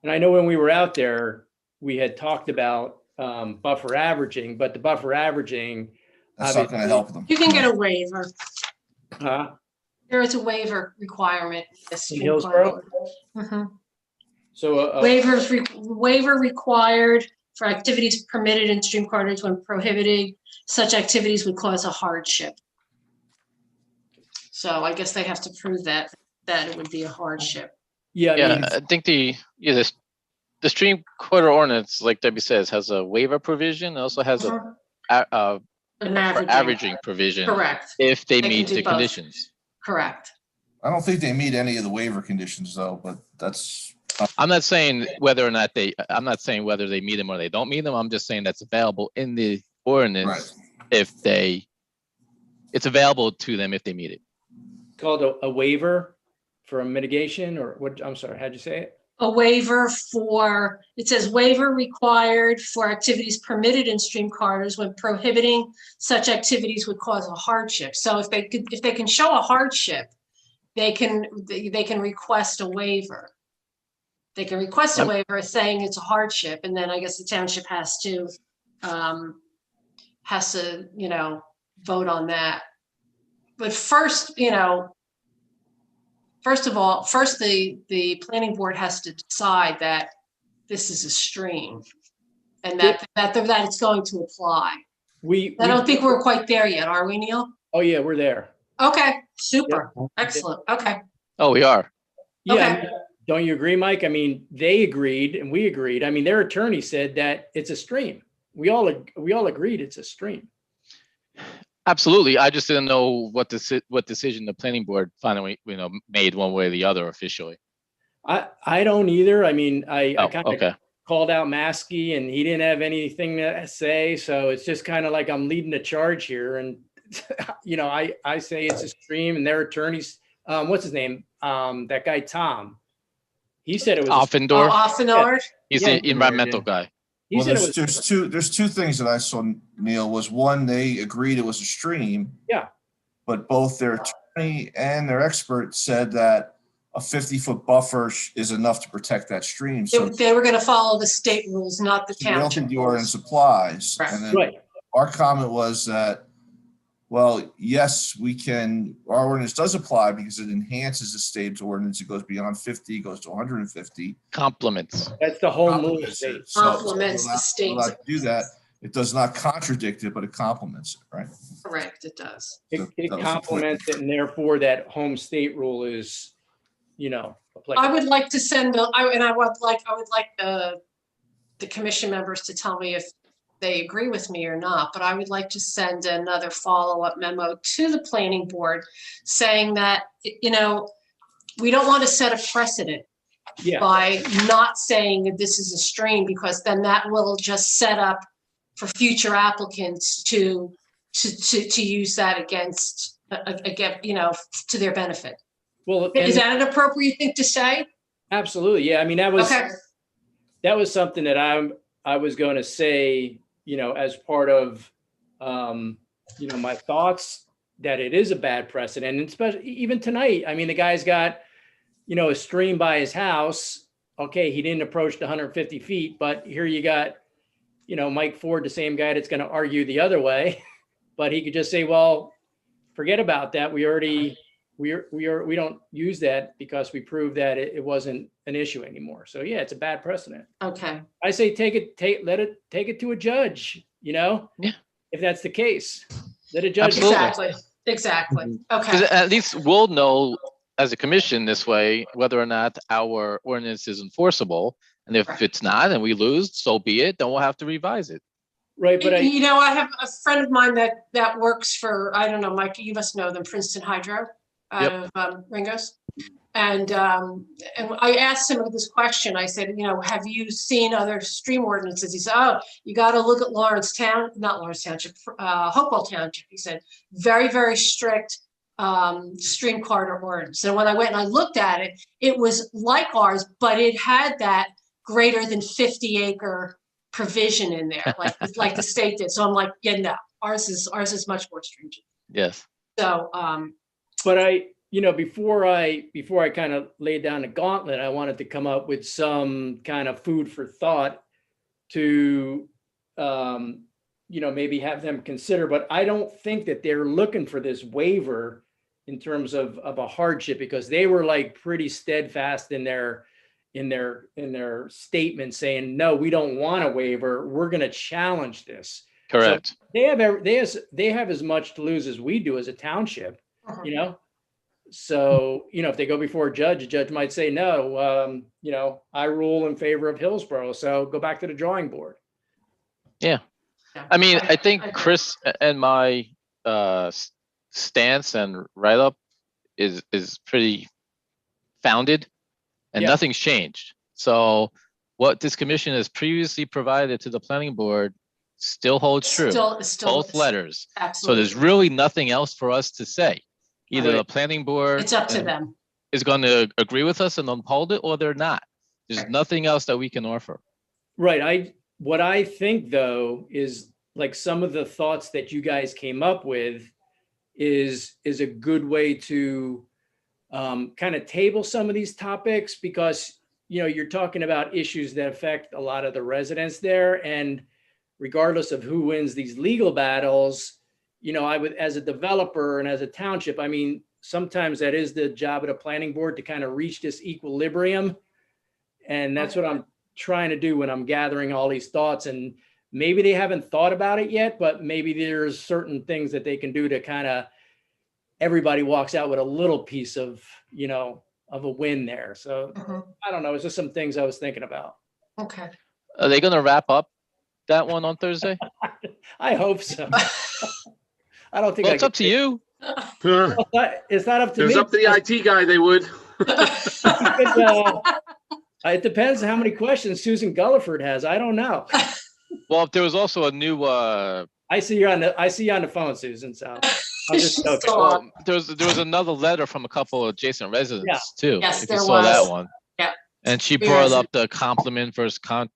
And I know when we were out there, we had talked about buffer averaging, but the buffer averaging, That's not going to help them. You can get a waiver. huh? There is a waiver requirement. In Hillsborough? Mhm. So Waiver required for activities permitted in stream corridors when prohibiting such activities would cause a hardship. So I guess they have to prove that it would be a hardship. yeah, I mean, I think the stream corridor ordinance, like Debbie says, has a waiver provision. It also has Mhm. a An for averaging provision Correct, if they They can meet do the both. conditions. correct. I don't think they meet any of the waiver conditions though, but that's. I'm not saying whether or not I'm not saying whether they meet them or they don't meet them. I'm just saying that's available in the ordinance if it's available to them if they meet it. called a waiver for a mitigation, or what? I'm sorry, how'd you say it? A waiver for, it says waiver required for activities permitted in stream corridors when prohibiting such activities would cause a hardship. So if they can show a hardship, they can request a waiver. They can request a waiver saying it's a hardship, and then I guess the township has to, you know, vote on that. But first, you know, first of all, the planning board has to decide that this is a stream and that it's going to apply. I don't think we're quite there yet, are we, Neil? Oh yeah, we're there. Okay, super, excellent, okay. Oh, we are. Yeah, Okay. I mean, don't you agree, Mike? I mean, they agreed and we agreed. I mean, their attorney said that it's a stream. We all agreed it's a stream. Absolutely. I just didn't know what decision the planning board finally, you know, made one way or the other officially. I don't either. I mean, I kind of Okay. called out Maskey and he didn't have anything to say. So it's just kind of like I'm leading the charge here. And, you know, I say it's a stream, and their attorneys, what's his name? That guy, Tom. He said it was Offendorf. Offenord? He's Yeah. the environmental guy. He Well, said it was there's two things that I saw, Neil, was one, they agreed it was a stream. Yeah. But both their attorney and their expert said that a 50-foot buffer is enough to protect that stream. So They were gonna follow the state rules, not the I don't township think the rules. ordinance applies. Right. And then right. our comment was that, well, yes, our ordinance does apply because it enhances the state's ordinance. It goes beyond 50, goes to 150. Compliments. That's the whole move. Complements it. So Complements the we're state's allowed to do that. It does not contradict it, but it complements it, right? Correct, it does. It That was the point. complements it, and therefore that home state rule is, you know, I applicable. would like to send, I would like the commission members to tell me if they agree with me or not, but I would like to send another follow-up memo to the planning board saying that, you know, we don't want to set a precedent Yeah, by not saying that this is a stream, because then that will just set up for future applicants to use that against, you know, to their benefit. well, Is and that an appropriate thing to say? absolutely. Yeah, I mean, Okay. that was something that I was going to say, you know, as part of, you know, my thoughts, that it is a bad precedent, and especially even tonight. I mean, the guy's got, you know, a stream by his house. Okay, he didn't approach the 150 feet, but here you got, you know, Mike Ford, the same guy that's going to argue the other way, but he could just say, well, forget about that. We don't use that because we proved that it wasn't an issue anymore. So yeah, it's a bad precedent. Okay. I say take it to a judge, you know? Yeah. If that's the case, let a judge. Absolutely. Exactly. Because Okay. at least we'll know as a commission this way whether or not our ordinance is enforceable. And if it's not and we lose, so be it, then we'll have to revise it. Right, but You know, I have a friend of mine that works for, I don't know, Mike, you must know them, Princeton Hydro out of Ringo's. And I asked him this question. I said, you know, have you seen other stream ordinances? He said, oh, you got to look at not Lawrence Township, Hopewell Township. He said, very, very strict stream corridor ordinance. And when I went and I looked at it, it was like ours, but it had that greater than 50 acre provision in there, like the state did. So I'm like, yeah, no, ours is much more stringent. Yes. So, but you know, before I kind of laid down the gauntlet, I wanted to come up with some kind of food for thought to, you know, maybe have them consider, but I don't think that they're looking for this waiver in terms of a hardship, because they were like pretty steadfast in their statement saying, no, we don't want a waiver. We're going to challenge this. Correct. So they have as much to lose as we do as a township, you know? So, you know, if they go before a judge might say, no, you know, I rule in favor of Hillsborough. So go back to the drawing board. Yeah. I mean, I think Chris and my stance and write-up is pretty founded, and Yeah. nothing's changed. So what this commission has previously provided to the planning board still holds true. Both letters. Absolutely. So there's really nothing else for us to say. Either Right. the planning board It's up to them. is going to agree with us and uphold it, or they're not. There's nothing else that we can offer. Right. What I think though is like some of the thoughts that you guys came up with is a good way to kind of table some of these topics, because, you know, you're talking about issues that affect a lot of the residents there. And regardless of who wins these legal battles, you know, I would, as a developer and as a township, I mean, sometimes that is the job of the planning board to kind of reach this equilibrium. And that's what I'm trying to do when I'm gathering all these thoughts. And maybe they haven't thought about it yet, but maybe there's certain things that they can do to kind of, everybody walks out with a little piece of, you know, of a win there. So I don't know. It's just some things I was thinking about. Okay. Are they going to wrap up that one on Thursday? I hope so. I don't think Well, it's up to you. It's not up to me. It's up to the IT guy, they would. It depends how many questions Susan Gulliford has. I don't know. Well, if there was also a new I see you on the phone, Susan. So I'm just She's joking. still on. there was another letter from a couple of adjacent residents too. Yes, if you there saw that was. one. Yeah. And she Where brought is up the complement versus conflict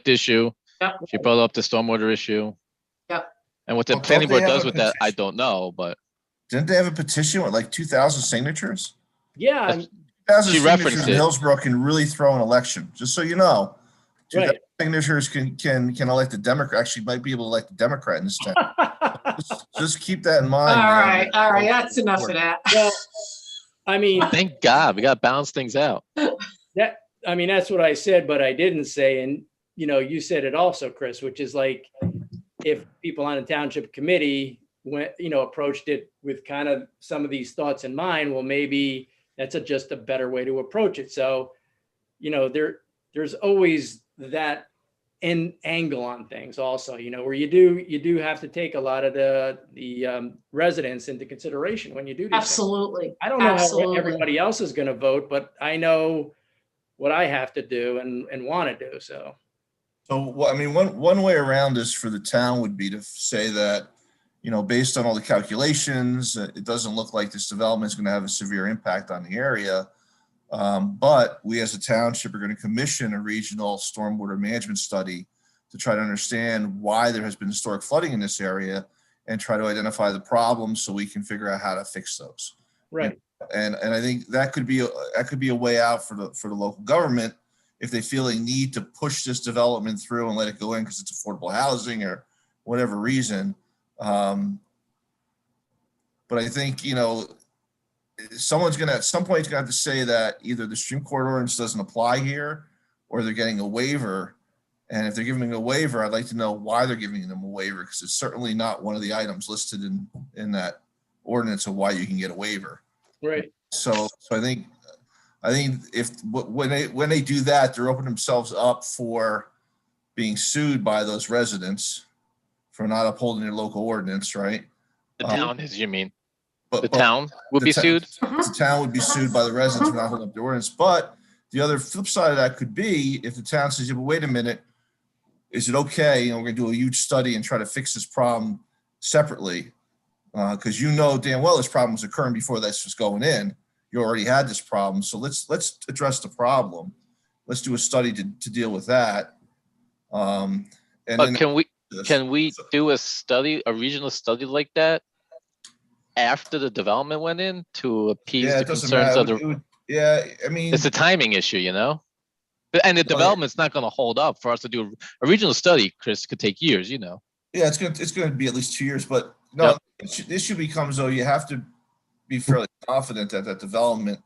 issue. Yep. She brought up the stormwater issue. Yep. And what the Well, planning don't they board have does a with that, I petition? don't know, but Didn't they have a petition with like 2,000 signatures? Yeah, 2,000 She signatures referenced in it. Hillsborough can really throw an election, just so you know. 2,000 right. signatures can elect a Democrat, actually might be able to elect a Democrat in this town. Just keep that in mind. All right. That's enough of that. Well, I mean, thank God we got to balance things out. that's what I said, but I didn't say, and you know, you said it also, Chris, which is like, if people on a township committee went, you know, approached it with kind of some of these thoughts in mind, well, maybe that's just a better way to approach it. So, you know, there's always that angle on things also, where you do have to take a lot of the residents into consideration when you do these things. Absolutely. I don't know how Absolutely. everybody else is going to vote, but I know what I have to do and want to do. So I mean, one way around this for the town would be to say that, based on all the calculations, it doesn't look like this development is going to have a severe impact on the area. But we as a township are going to commission a regional stormwater management study to try to understand why there has been historic flooding in this area and try to identify the problems so we can figure out how to fix those. right. And I think that could be a way out for the local government if they feel they need to push this development through and let it go in because it's affordable housing or whatever reason. But I think, someone's going to, at some point, have to say that either the stream corridor ordinance doesn't apply here or they're getting a waiver. And if they're giving a waiver, I'd like to know why they're giving them a waiver, because it's certainly not one of the items listed in that ordinance of why you can get a waiver. Right. So I think if when they do that, they're opening themselves up for being sued by those residents for not upholding their local ordinance, right? The town is, you mean? But The town would be sued? The town would be sued by the residents for not holding up the ordinance. But the other flip side of that could be if the town says, yeah, but wait a minute, is it okay? We're going to do a huge study and try to fix this problem separately. Because damn well this problem was occurring before this was going in. You already had this problem. So let's address the problem. Let's do a study to deal with that. And But then can we do a regional study like that after the development went in to appease the it doesn't concerns of matter. the? I mean, It's a timing issue, And the development's not going to hold up for us to do a regional study. Chris, could take years, Yeah, it's going to be at least 2 years. But no, the issue becomes though you have to be fairly confident that that development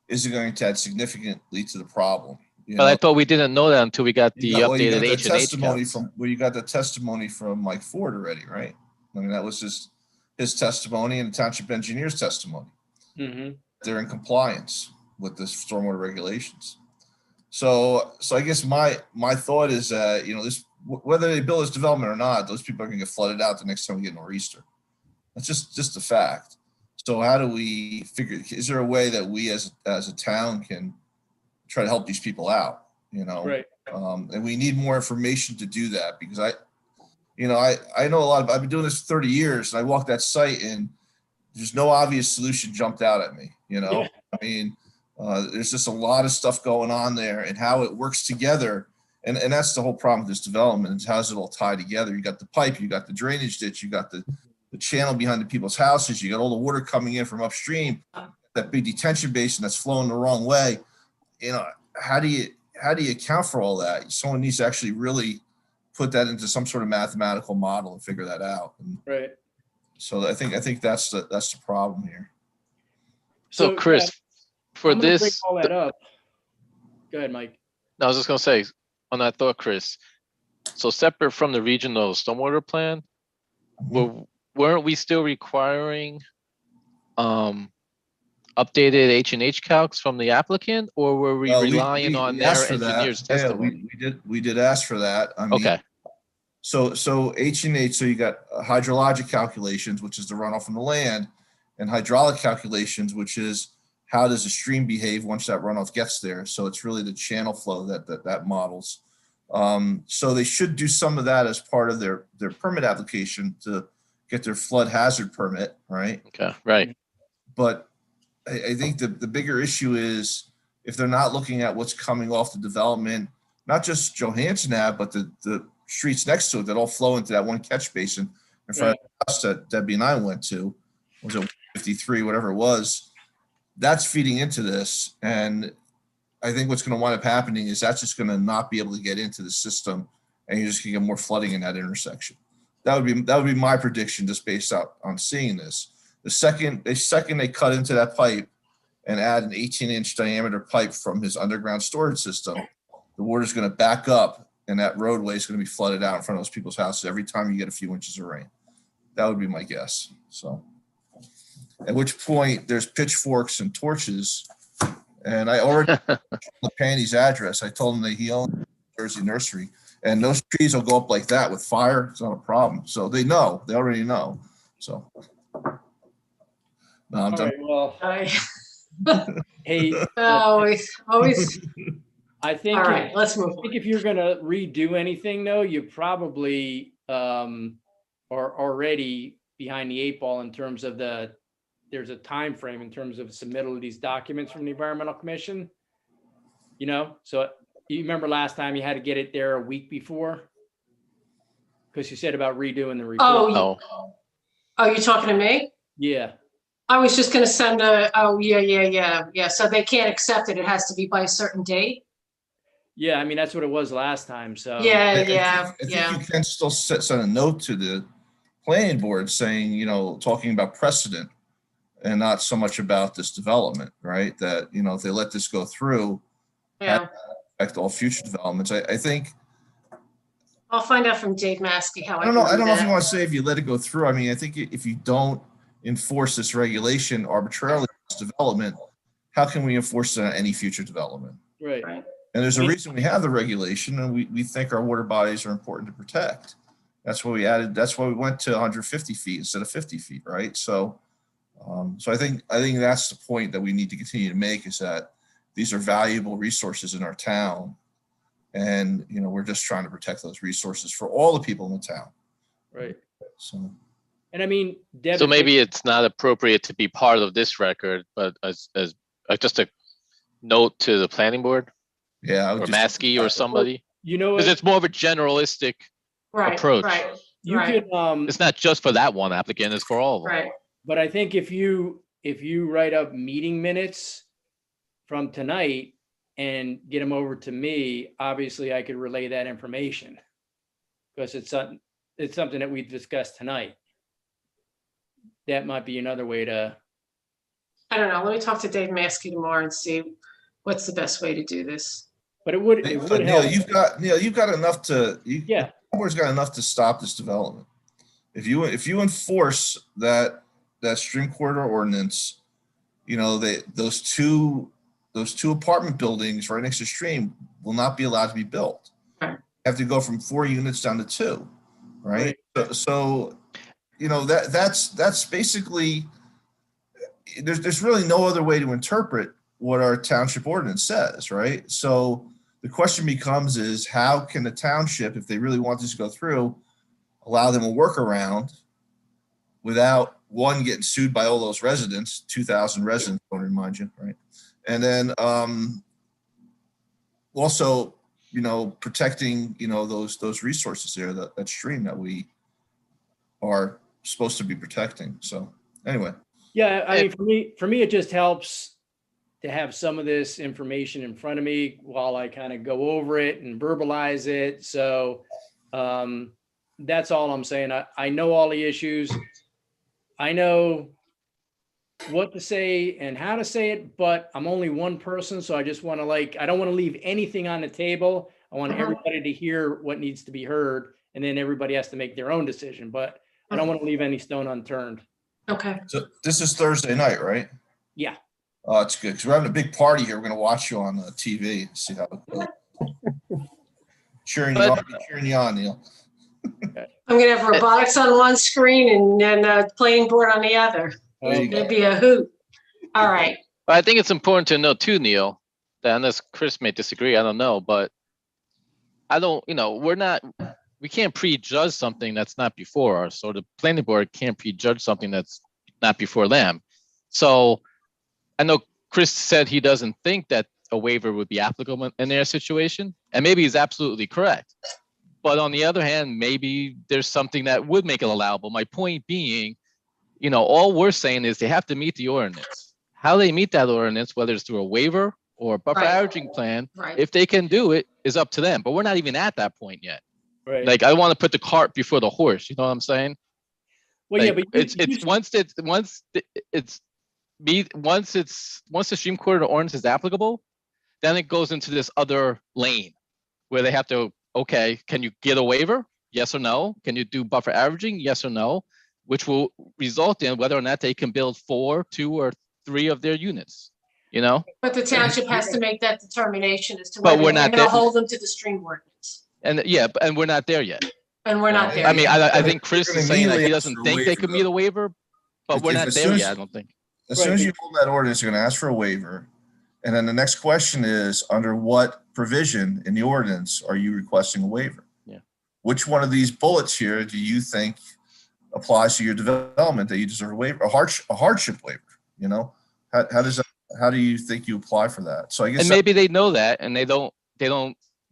isn't going to add significantly to the problem. But I thought we didn't know that until we got the You updated got H and H counts. you got the testimony from Mike Ford already, right? I mean, that was his testimony and the township engineer's testimony. Mm-hmm. They're in compliance with the stormwater regulations. So I guess my thought is that, whether they build this development or not, those people are going to get flooded out the next time we get nor'easter. That's just a fact. So how do we figure, is there a way that we as a town can try to help these people out, Right. And we need more information to do that, because I know a lot I've been doing this for 30 years and I walked that site and there's no obvious solution jumped out at me, Yeah. I mean, there's just a lot of stuff going on there and how it works together. And that's the whole problem with this development, is how does it all tie together? You got the pipe, you got the drainage ditch, you got the channel behind the people's houses, you got all the water coming in from upstream, that big detention basin that's flowing the wrong way. How do you account for all that? Someone needs to actually really put that into some sort of mathematical model and figure that out. And Right. so I think that's the problem here. So Chris, for I'm gonna bring this, all that up. Go ahead, Mike. I was just going to say on that thought, Chris, so separate from the regional stormwater plan, weren't we still requiring updated H&H calcs from the applicant, or were we relying on we their asked for that. engineer's Yeah, testimony? we did ask for that. I mean, Okay, So H&H, so you got hydrologic calculations, which is the runoff from the land, and hydraulic calculations, which is how does the stream behave once that runoff gets there. So it's really the channel flow that models. So they should do some of that as part of their permit application to get their flood hazard permit, right? okay, right. But I think the bigger issue is if they're not looking at what's coming off the development, not just Johansson Ave, but the streets next to it that all flow into that one catch basin in front of the house that Debbie and I went to, was it 53, whatever it was, that's feeding into this. And I think what's going to wind up happening is that's just going to not be able to get into the system, and you're just going to get more flooding in that intersection. That would be my prediction, just based out on seeing this. The second they cut into that pipe and add an 18-inch diameter pipe from his underground storage system, the water's going to back up and that roadway is going to be flooded out in front of those people's houses every time you get a few inches of rain. That would be my guess. So at which point there's pitchforks and torches. And I already the Pandy's address. I told him that he owned Jersey Nursery. And those trees will go up like that with fire. It's not a problem. So they already know. So. No, I'm All done. right, well, I- hey, Always, always. I think, All right, let's move I think on. if you're gonna redo anything though, you probably are already behind the 8 ball in terms of there's a time frame in terms of submittal of these documents from the Environmental Commission. You know, so you remember last time you had to get it there a week before? Because you said about redoing the report. Oh, Oh, oh, you're talking to me? Yeah, I was just gonna send yeah. So they can't accept it. It has to be by a certain date. yeah, I mean, that's what it was last time, so. Yeah, I think you can still send a note to the planning board saying, you know, talking about precedent and not so much about this development, right? That, you know, if they let this go through, Yeah. affect all future developments. I think, I'll find out from Dave Maskey how I I don't can know. I do don't know if you that. want to say if you let it go through. I mean, I think if you don't enforce this regulation arbitrarily, this development, how can we enforce it on any future development? Right. Right. And there's a reason we have the regulation, and we think our water bodies are important to protect. That's why we went to 150 feet instead of 50 feet, right? So, so I think that's the point that we need to continue to make, is that these are valuable resources in our town. And, you know, we're just trying to protect those resources for all the people in the town. Right. So, And I mean, Deb, so maybe it's not appropriate to be part of this record, but as just a note to the planning board yeah, I would or just, Maskey or somebody, you know because what, it's more of a generalistic Right, approach. right, you right. could, It's not just for that one applicant, it's for all of them. right. but I think if you write up meeting minutes from tonight and get them over to me, obviously I could relay that information. Because it's something that we discussed tonight. That might be another way to, I don't know. Let me talk to Dave Maskey tomorrow and see what's the best way to do this. but it would Neil, help. you've got enough to, Yeah, the board's got enough to stop this development. If you enforce that stream corridor ordinance, you know, those two apartment buildings right next to stream will not be allowed to be built. Right. Have to go from 4 units down to 2, right? So you know, that's basically, there's really no other way to interpret what our township ordinance says, right? So the question becomes is, how can the township, if they really want this to go through, allow them a workaround without, one, getting sued by all those residents, 2,000 residents, I want to remind you, right? And then also, you know, protecting, you know, those resources there, that stream that we are supposed to be protecting. So anyway. yeah. I mean, for me, it just helps to have some of this information in front of me while I kind of go over it and verbalize it. So that's all I'm saying. I know all the issues. I know what to say and how to say it, but I'm only one person. So I just want to I don't want to leave anything on the table. I want everybody to hear what needs to be heard, and then everybody has to make their own decision, but I don't want to leave any stone unturned. Okay. So this is Thursday night, right? Yeah. Oh, it's good, because we're having a big party here. We're going to watch you on the TV, see how it goes. Cheering you on, Neil. I'm gonna have robotics on one screen and then a playing board on the other. There you go. It'd be a hoot. All right. But I think it's important to know too, Neil, that unless Chris may disagree, I don't know, but I don't, you know, we can't prejudge something that's not before us. So the planning board can't prejudge something that's not before them. So I know Chris said he doesn't think that a waiver would be applicable in their situation, and maybe he's absolutely correct. But on the other hand, maybe there's something that would make it allowable. My point being, you know, all we're saying is they have to meet the ordinance. How they meet that ordinance, whether it's through a waiver or a buffer Right. averaging plan, Right. if they can do it, is up to them. But we're not even at that point yet. Right. Like, I want to put the cart before the horse. You know what I'm saying? Well, yeah, Like, but it's once the stream corridor ordinance is applicable, then it goes into this other lane where they have to, okay, can you get a waiver? Yes or no? Can you do buffer averaging? Yes or no? Which will result in whether or not they can build 4, 2, or 3 of their units, But the township has to make that determination as to But whether we're they're not gonna there. hold them to the stream ordinance. And yeah, and we're not there yet. And we're not there. I mean, yet. I think Chris They're is gonna saying that he immediately doesn't ask for a think they waiver, could meet a waiver, but we're If- not as there soon as- yet, I don't think. As soon as you hold that ordinance, you're gonna ask for a waiver. And then the next question is, under what provision in the ordinance are you requesting a waiver? Yeah. Which one of these bullets here do you think applies to your development that you deserve a waiver, a hardship waiver, you know? How do you think you apply for that? So I guess. And maybe they know that and they don't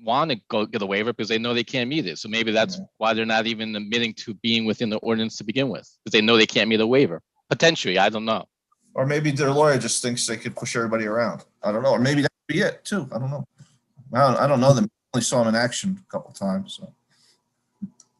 want to go get a waiver because they know they can't meet it. So maybe that's why they're not even admitting to being within the ordinance to begin with, because they know they can't meet a waiver. Potentially, I don't know. Or maybe their lawyer just thinks they could push everybody around. I don't know. Or maybe that could be it too. I don't know. I don't know them. I only saw them in action a couple of times. So.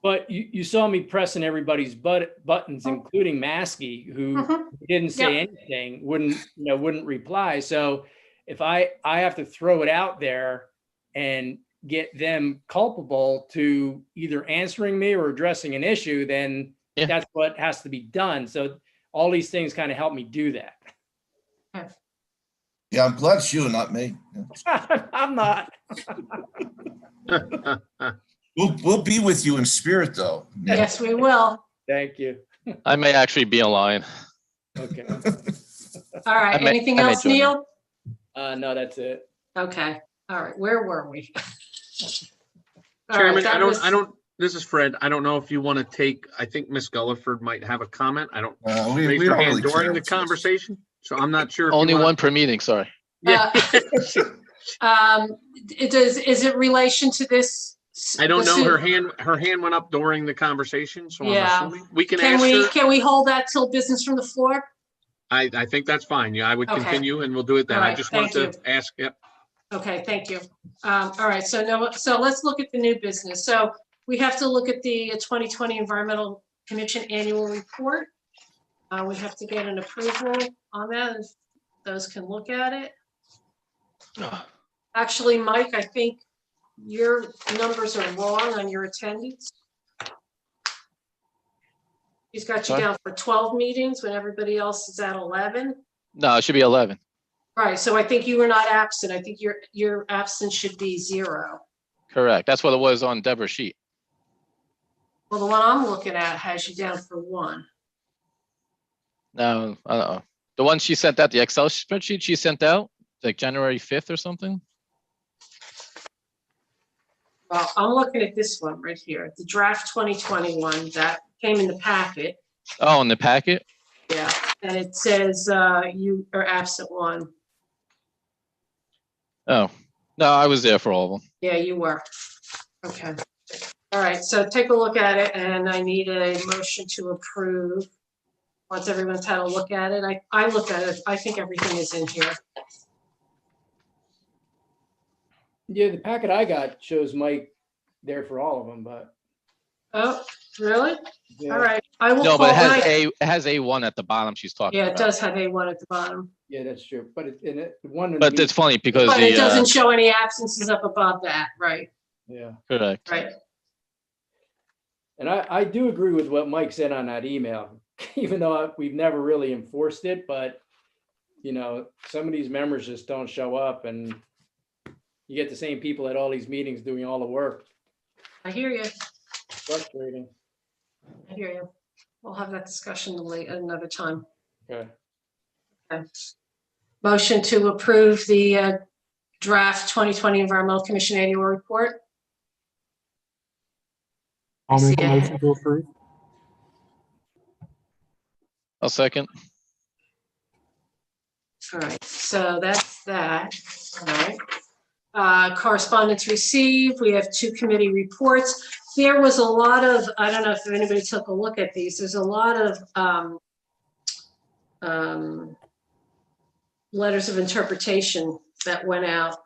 But you saw me pressing everybody's buttons, including Maskey, who didn't say anything, wouldn't reply. So if I have to throw it out there and get them culpable to either answering me or addressing an issue, then that's what has to be done. So all these things kind of help me do that. Yeah, I'm glad it's you and not me. I'm not. We'll be with you in spirit, though. Yes, we will. Thank you. I may actually be in line. Okay. All right. Anything I may else, join Neil? No, that's it. Okay. All right. Where were we? All Chairman, right, this is Fred. I don't know if you want to take, I think Miss Gulliford might have a comment. I don't We raise her don't hand really during care. the conversation, so I'm not sure. If you Only wanna- one per meeting, sorry. Yeah. is it relation to this? I don't know. this- Her hand went up during the conversation, so Yeah. I'm assuming we can ask her. Can we hold that till business from the floor? I think that's fine. Yeah, I would Okay. continue and we'll do it then. All I right, just wanted thank to ask, yep. Okay, thank you. All right, so let's look at the new business. So we have to look at the 2020 Environmental Commission Annual Report. We have to get an approval on that. Those can look at it. Actually, Mike, I think your numbers are wrong on your attendance. He's got you Sorry? down for 12 meetings when everybody else is at 11. No, it should be 11. Right, so I think you were not absent. I think your absence should be 0. Correct. That's what it was on Deborah's sheet. Well, the one I'm looking at has you down for 1. No, I don't know. The one she sent out, the Excel spreadsheet she sent out, like January 5th or something. Well, I'm looking at this one right here, the draft 2021 that came in the packet. Oh, in the packet? Yeah, and it says you are absent 1. Oh, no, I was there for all of them. Yeah, you were. Okay. All right, so take a look at it and I need a motion to approve. Once everyone's had a look at it, I looked at it. I think everything is in here. Yeah, the packet I got shows Mike there for all of them, but. Oh, really? Yeah. All right, I will No, call. but it has A1 at the bottom she's talking Yeah, about. it does have A1 at the bottom. Yeah, that's true. But the one. But it's funny because But it the, doesn't show any absences up above that, right? Yeah. correct. Right. And I do agree with what Mike said on that email, even though we've never really enforced it, but some of these members just don't show up and you get the same people at all these meetings doing all the work. I hear you. Frustrating. I hear you. We'll have that discussion another time. Okay. Okay. Motion to approve the draft 2020 Environmental Commission Annual Report. I'll make a Yeah. motion to approve. I'll second. All right, so that's that. All right. Correspondence received. We have 2 committee reports. There was a lot of, I don't know if anybody took a look at these. There's a lot of letters of interpretation that went out.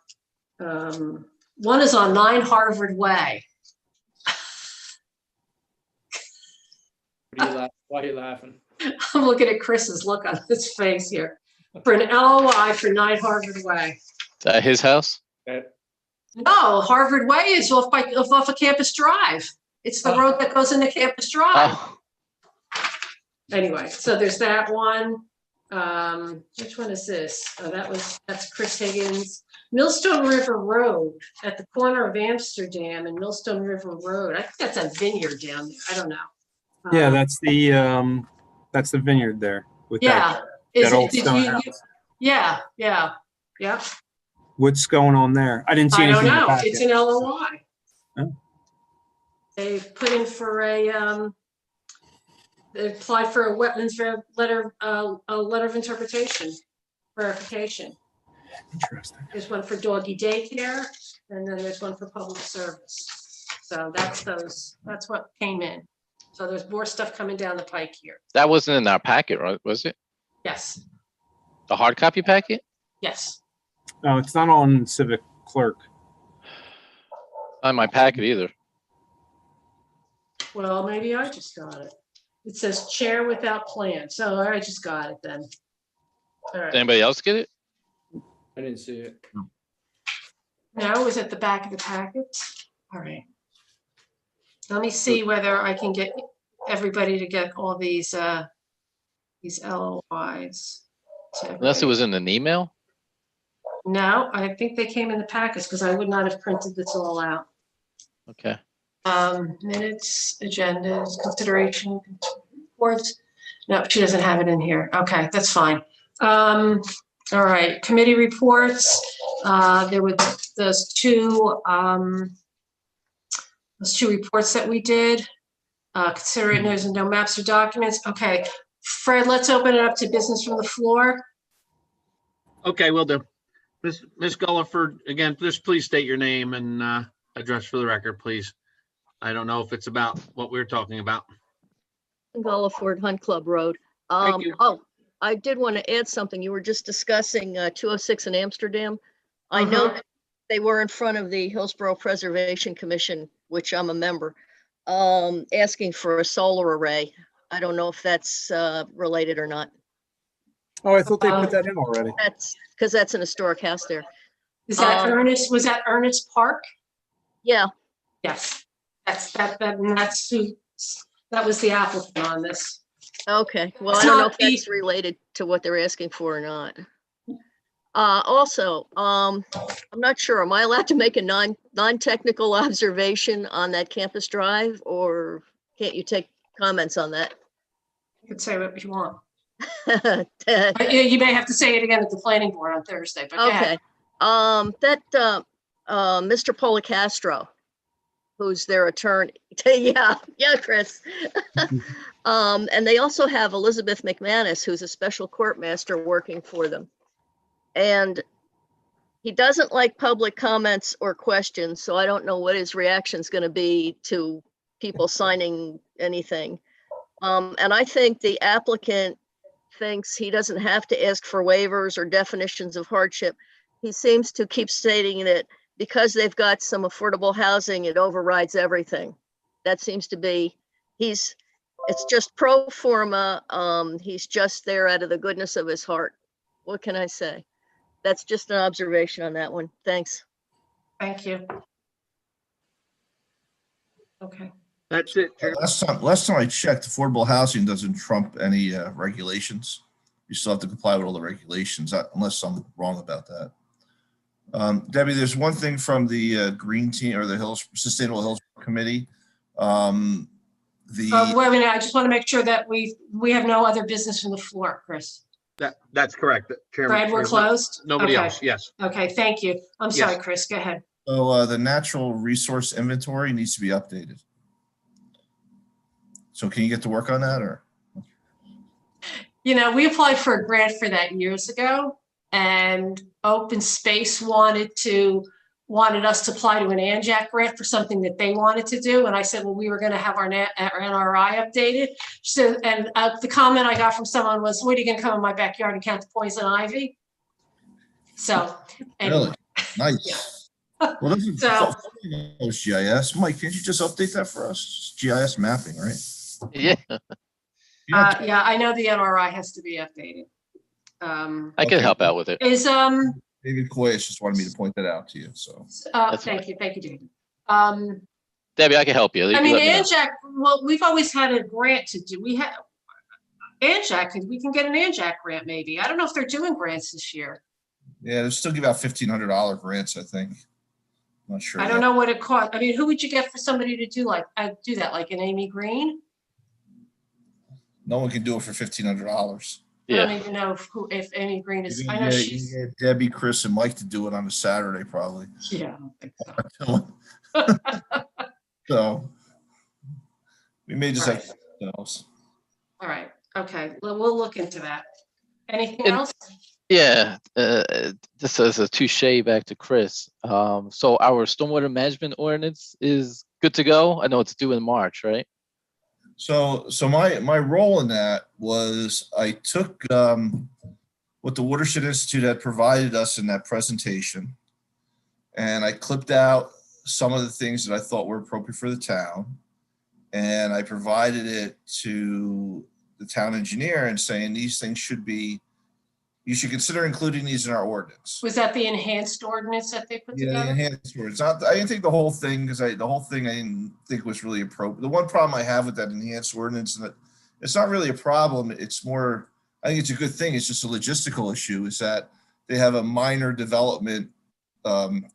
One is on 9 Harvard Way. Why are you laughing? I'm looking at Chris's look on his face here. For an LOI for 9 Harvard Way. Is that his house? No, Harvard Way is off of Campus Drive. It's the road that goes into Campus Drive. Oh, Anyway, so there's that one. Which one is this? Oh, that's Chris Higgins. Millstone River Road at the corner of Amsterdam and Millstone River Road. I think that's a vineyard down there. I don't know. Yeah, that's the vineyard there with Yeah. that old stone house. Yeah. What's going on there? I didn't see I don't anything in the know. packet. It's an LOI. Oh. They put in for they applied for a wetlands letter of interpretation, verification. Interesting. There's one for doggy daycare, and then there's one for public service. So that's what came in. So there's more stuff coming down the pike here. That wasn't in our packet, right? Was it? Yes, The hard copy packet? yes. No, it's not on Civic Clerk. Not in my packet either. Well, maybe I just got it. It says chair without plan. So I just got it then. All Did right. anybody else get it? I didn't see it. No, it was at the back of the packet. All right. Let me see whether I can get everybody to get all these LOIs. to Unless it was in an email? No, I think they came in the packets because I would not have printed this all out. Okay. Minutes, agendas, consideration, reports. No, she doesn't have it in here. Okay, that's fine. All right, committee reports. There were those two reports that we did. Considering there's no maps or documents. Okay, Fred, let's open it up to business from the floor. Okay, will do. Ms. Gulliford, again, just please state your name and address for the record, please. I don't know if it's about what we're talking about. Gulliford, Hunt Club Road. Thank you. Oh, I did want to add something. You were just discussing 206 in Amsterdam. I know they were in front of the Hillsborough Preservation Commission, which I'm a member, asking for a solar array. I don't know if that's related or not. Oh, I thought they put that in already. That's because that's an historic house there. Is that Ernest? Was that Ernest Park? Yeah, Yes, that was the applicant on this. okay. Well, It's I don't know not if that's related to what they're asking for or not. Also, I'm not sure. Am I allowed to make a non-technical observation on that campus drive, or can't you take comments on that? You can say what you want. You may have to say it again at the planning board on Thursday, but go ahead. Okay. Mr. Policastro, who's their attorney. Yeah, Chris. And they also have Elizabeth McManus, who's a special court master working for them. And he doesn't like public comments or questions, so I don't know what his reaction is going to be to people signing anything. And I think the applicant thinks he doesn't have to ask for waivers or definitions of hardship. He seems to keep stating that because they've got some affordable housing, it overrides everything. That seems to be, it's just pro forma. He's just there out of the goodness of his heart. What can I say? That's just an observation on that one. Thanks. Thank you. Okay. That's it. Chair. Last time I checked, affordable housing doesn't trump any regulations. You still have to comply with all the regulations, unless I'm wrong about that. Debbie, there's one thing from the Green Team or the Sustainable Hills Committee. Wait a minute, I just want to make sure that we have no other business from the floor, Chris. That's correct, Chairman. Brad, we're closed? Nobody Okay. else, yes. Okay, thank you. I'm sorry, Yes. Chris, go ahead. So the natural resource inventory needs to be updated. So can you get to work on that, or? You know, we applied for a grant for that years ago, and Open Space wanted us to apply to an ANJAC grant for something that they wanted to do. And I said, well, we were going to have our NRI updated. So, and the comment I got from someone was, what, are you going to come in my backyard and count the poison ivy? So. Anyway. Really? Nice. Well, this is GIS. Mike, can't you just update that for us? It's GIS mapping, right? Yeah. Yeah, I know the NRI has to be updated. I can help out with it. Is, David Coyce just wanted me to point that out to you, so. thank you, David. Debbie, I can help you. I mean, ANJAC, well, we've always had a grant to do. Anjac, we can get an Anjac grant maybe. I don't know if they're doing grants this year. Yeah, they still give out $1,500 grants, I think. Not sure. I don't know what it costs. I mean, who would you get for somebody to do do that, like an Amy Green? No one can do it for $1,500. I don't Yeah, even know if Amy Green is, I know You she's, can get Debbie, Chris, and Mike to do it on a Saturday, probably. yeah, I don't think so. So we may just have Right. something else. All right, okay, well, we'll look into that. Anything And- else? yeah. This is a touche back to Chris. So our stormwater management ordinance is good to go. I know it's due in March, right? So my role in that was I took what the Watershed Institute had provided us in that presentation, and I clipped out some of the things that I thought were appropriate for the town, and I provided it to the town engineer and saying these things should be, you should consider including these in our ordinance. Was that the enhanced ordinance that they put Yeah, the together? enhanced ordinance. I didn't think the whole thing, because the whole thing I didn't think was really appropriate. The one problem I have with that enhanced ordinance, and that it's not really a problem. It's more, I think it's a good thing. It's just a logistical issue, is that they have a minor development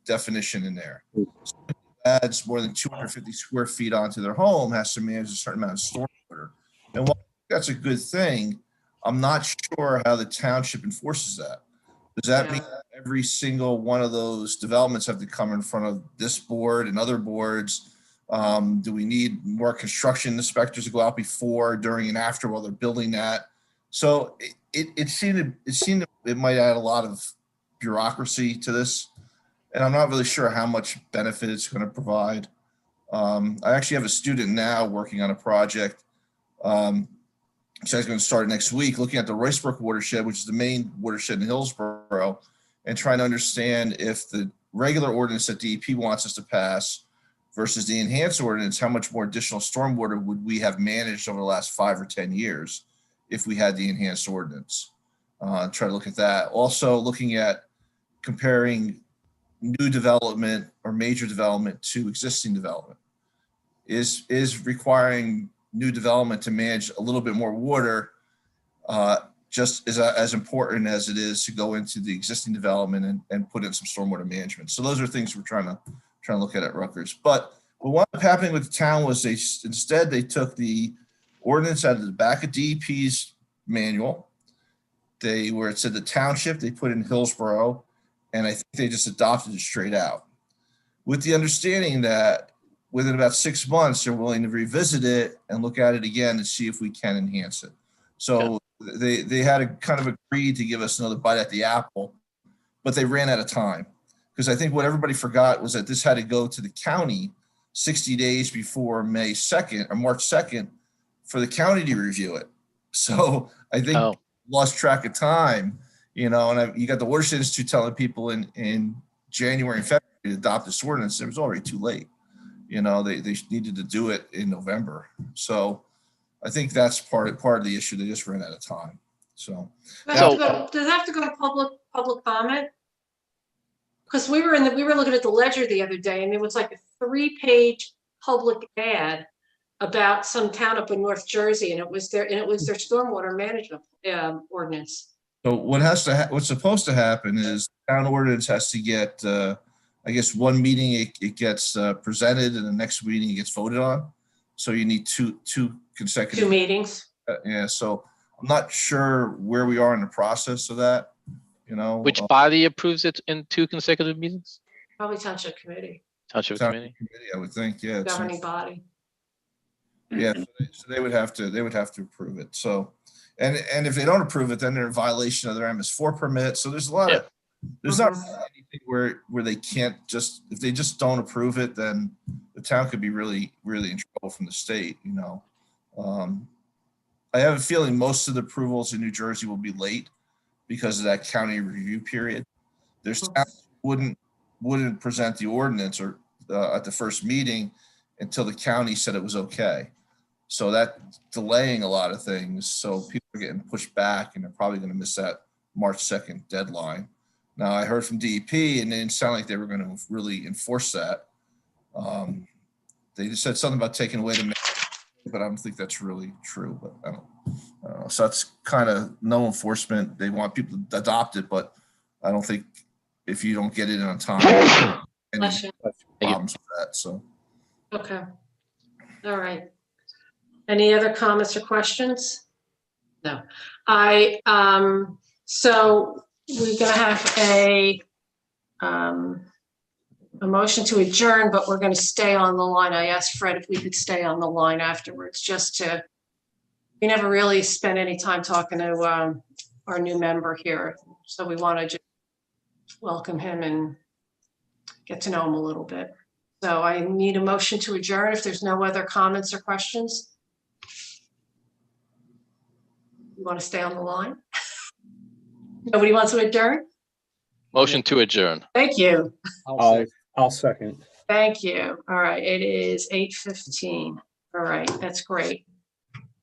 definition in there. Someone who adds more than 250 square feet onto their home has to manage a certain amount of stormwater. And while that's a good thing, I'm not sure how the township enforces that. Does that mean every single one of those developments have to come in front of this board and other boards? Do we need more construction inspectors to go out before, during, and after while they're building that? So it seemed it might add a lot of bureaucracy to this, and I'm not really sure how much benefit it's going to provide. I actually have a student now working on a project. Which is going to start next week, looking at the Roycebrook watershed, which is the main watershed in Hillsborough, and trying to understand if the regular ordinance that DEP wants us to pass versus the enhanced ordinance, how much more additional stormwater would we have managed over the last 5 or 10 years if we had the enhanced ordinance? Try to look at that. Also looking at comparing new development or major development to existing development. Is requiring new development to manage a little bit more water just as important as it is to go into the existing development and put in some stormwater management. So those are things we're trying to look at Rutgers. But what wound up happening with the town was they took the ordinance out of the back of DEP's manual. Where it said the township, they put in Hillsborough, and I think they just adopted it straight out, with the understanding that within about 6 months, they're willing to revisit it and look at it again to see if we can enhance it. So they had to kind of agree to give us another bite at the apple, but they ran out of time. Because I think what everybody forgot was that this had to go to the county 60 days before May 2nd or March 2nd for the county to review it. So I think lost track of time, and you got the Watershed Institute telling people in January and February to adopt this ordinance. It was already too late. They needed to do it in November. So I think that's part of the issue. They just ran out of time. So Does it have to go to public comment? Because we were looking at the Ledger the other day, and it was like a 3-page public ad about some town up in North Jersey, and it was their stormwater management ordinance. So what's supposed to happen is the town ordinance has to get, I guess, one meeting it gets presented, and the next meeting it gets voted on. So you need two consecutive 2 meetings. Yeah. So I'm not sure where we are in the process of that. Which body approves it in 2 consecutive meetings? Probably Township Committee, Township Committee, I would think. Yeah. governing body. Yeah. So they would have to approve it. So, and if they don't approve it, then they're in violation of their MS4 permit. So there's a lot of, there's not really anything where they can't if they just don't approve it, then the town could be really, really in trouble from the state. I have a feeling most of the approvals in New Jersey will be late because of that county review period. There's towns wouldn't present the ordinance or at the first meeting until the county said it was okay. So that's delaying a lot of things. So people are getting pushed back, and they're probably going to miss that March 2nd deadline. Now, I heard from DEP, and it didn't sound like they were going to really enforce that. They just said something about taking away the, but I don't think that's really true. But So that's kind of no enforcement. They want people to adopt it, but I don't think if you don't get it on time, any Bless you. problems with that. So. Okay. All right. Any other comments or questions? No. So we're gonna have a motion to adjourn, but we're gonna stay on the line. I asked Fred if we could stay on the line afterwards, just to, we never really spent any time talking to our new member here. So we want to just welcome him and get to know him a little bit. So I need a motion to adjourn if there's no other comments or questions. You want to stay on the line? Nobody wants to adjourn? Motion to adjourn. Thank you. I'll second. Thank you. All right, it is 8:15. All right, that's great.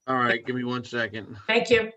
All right, give me 1 second. Thank you.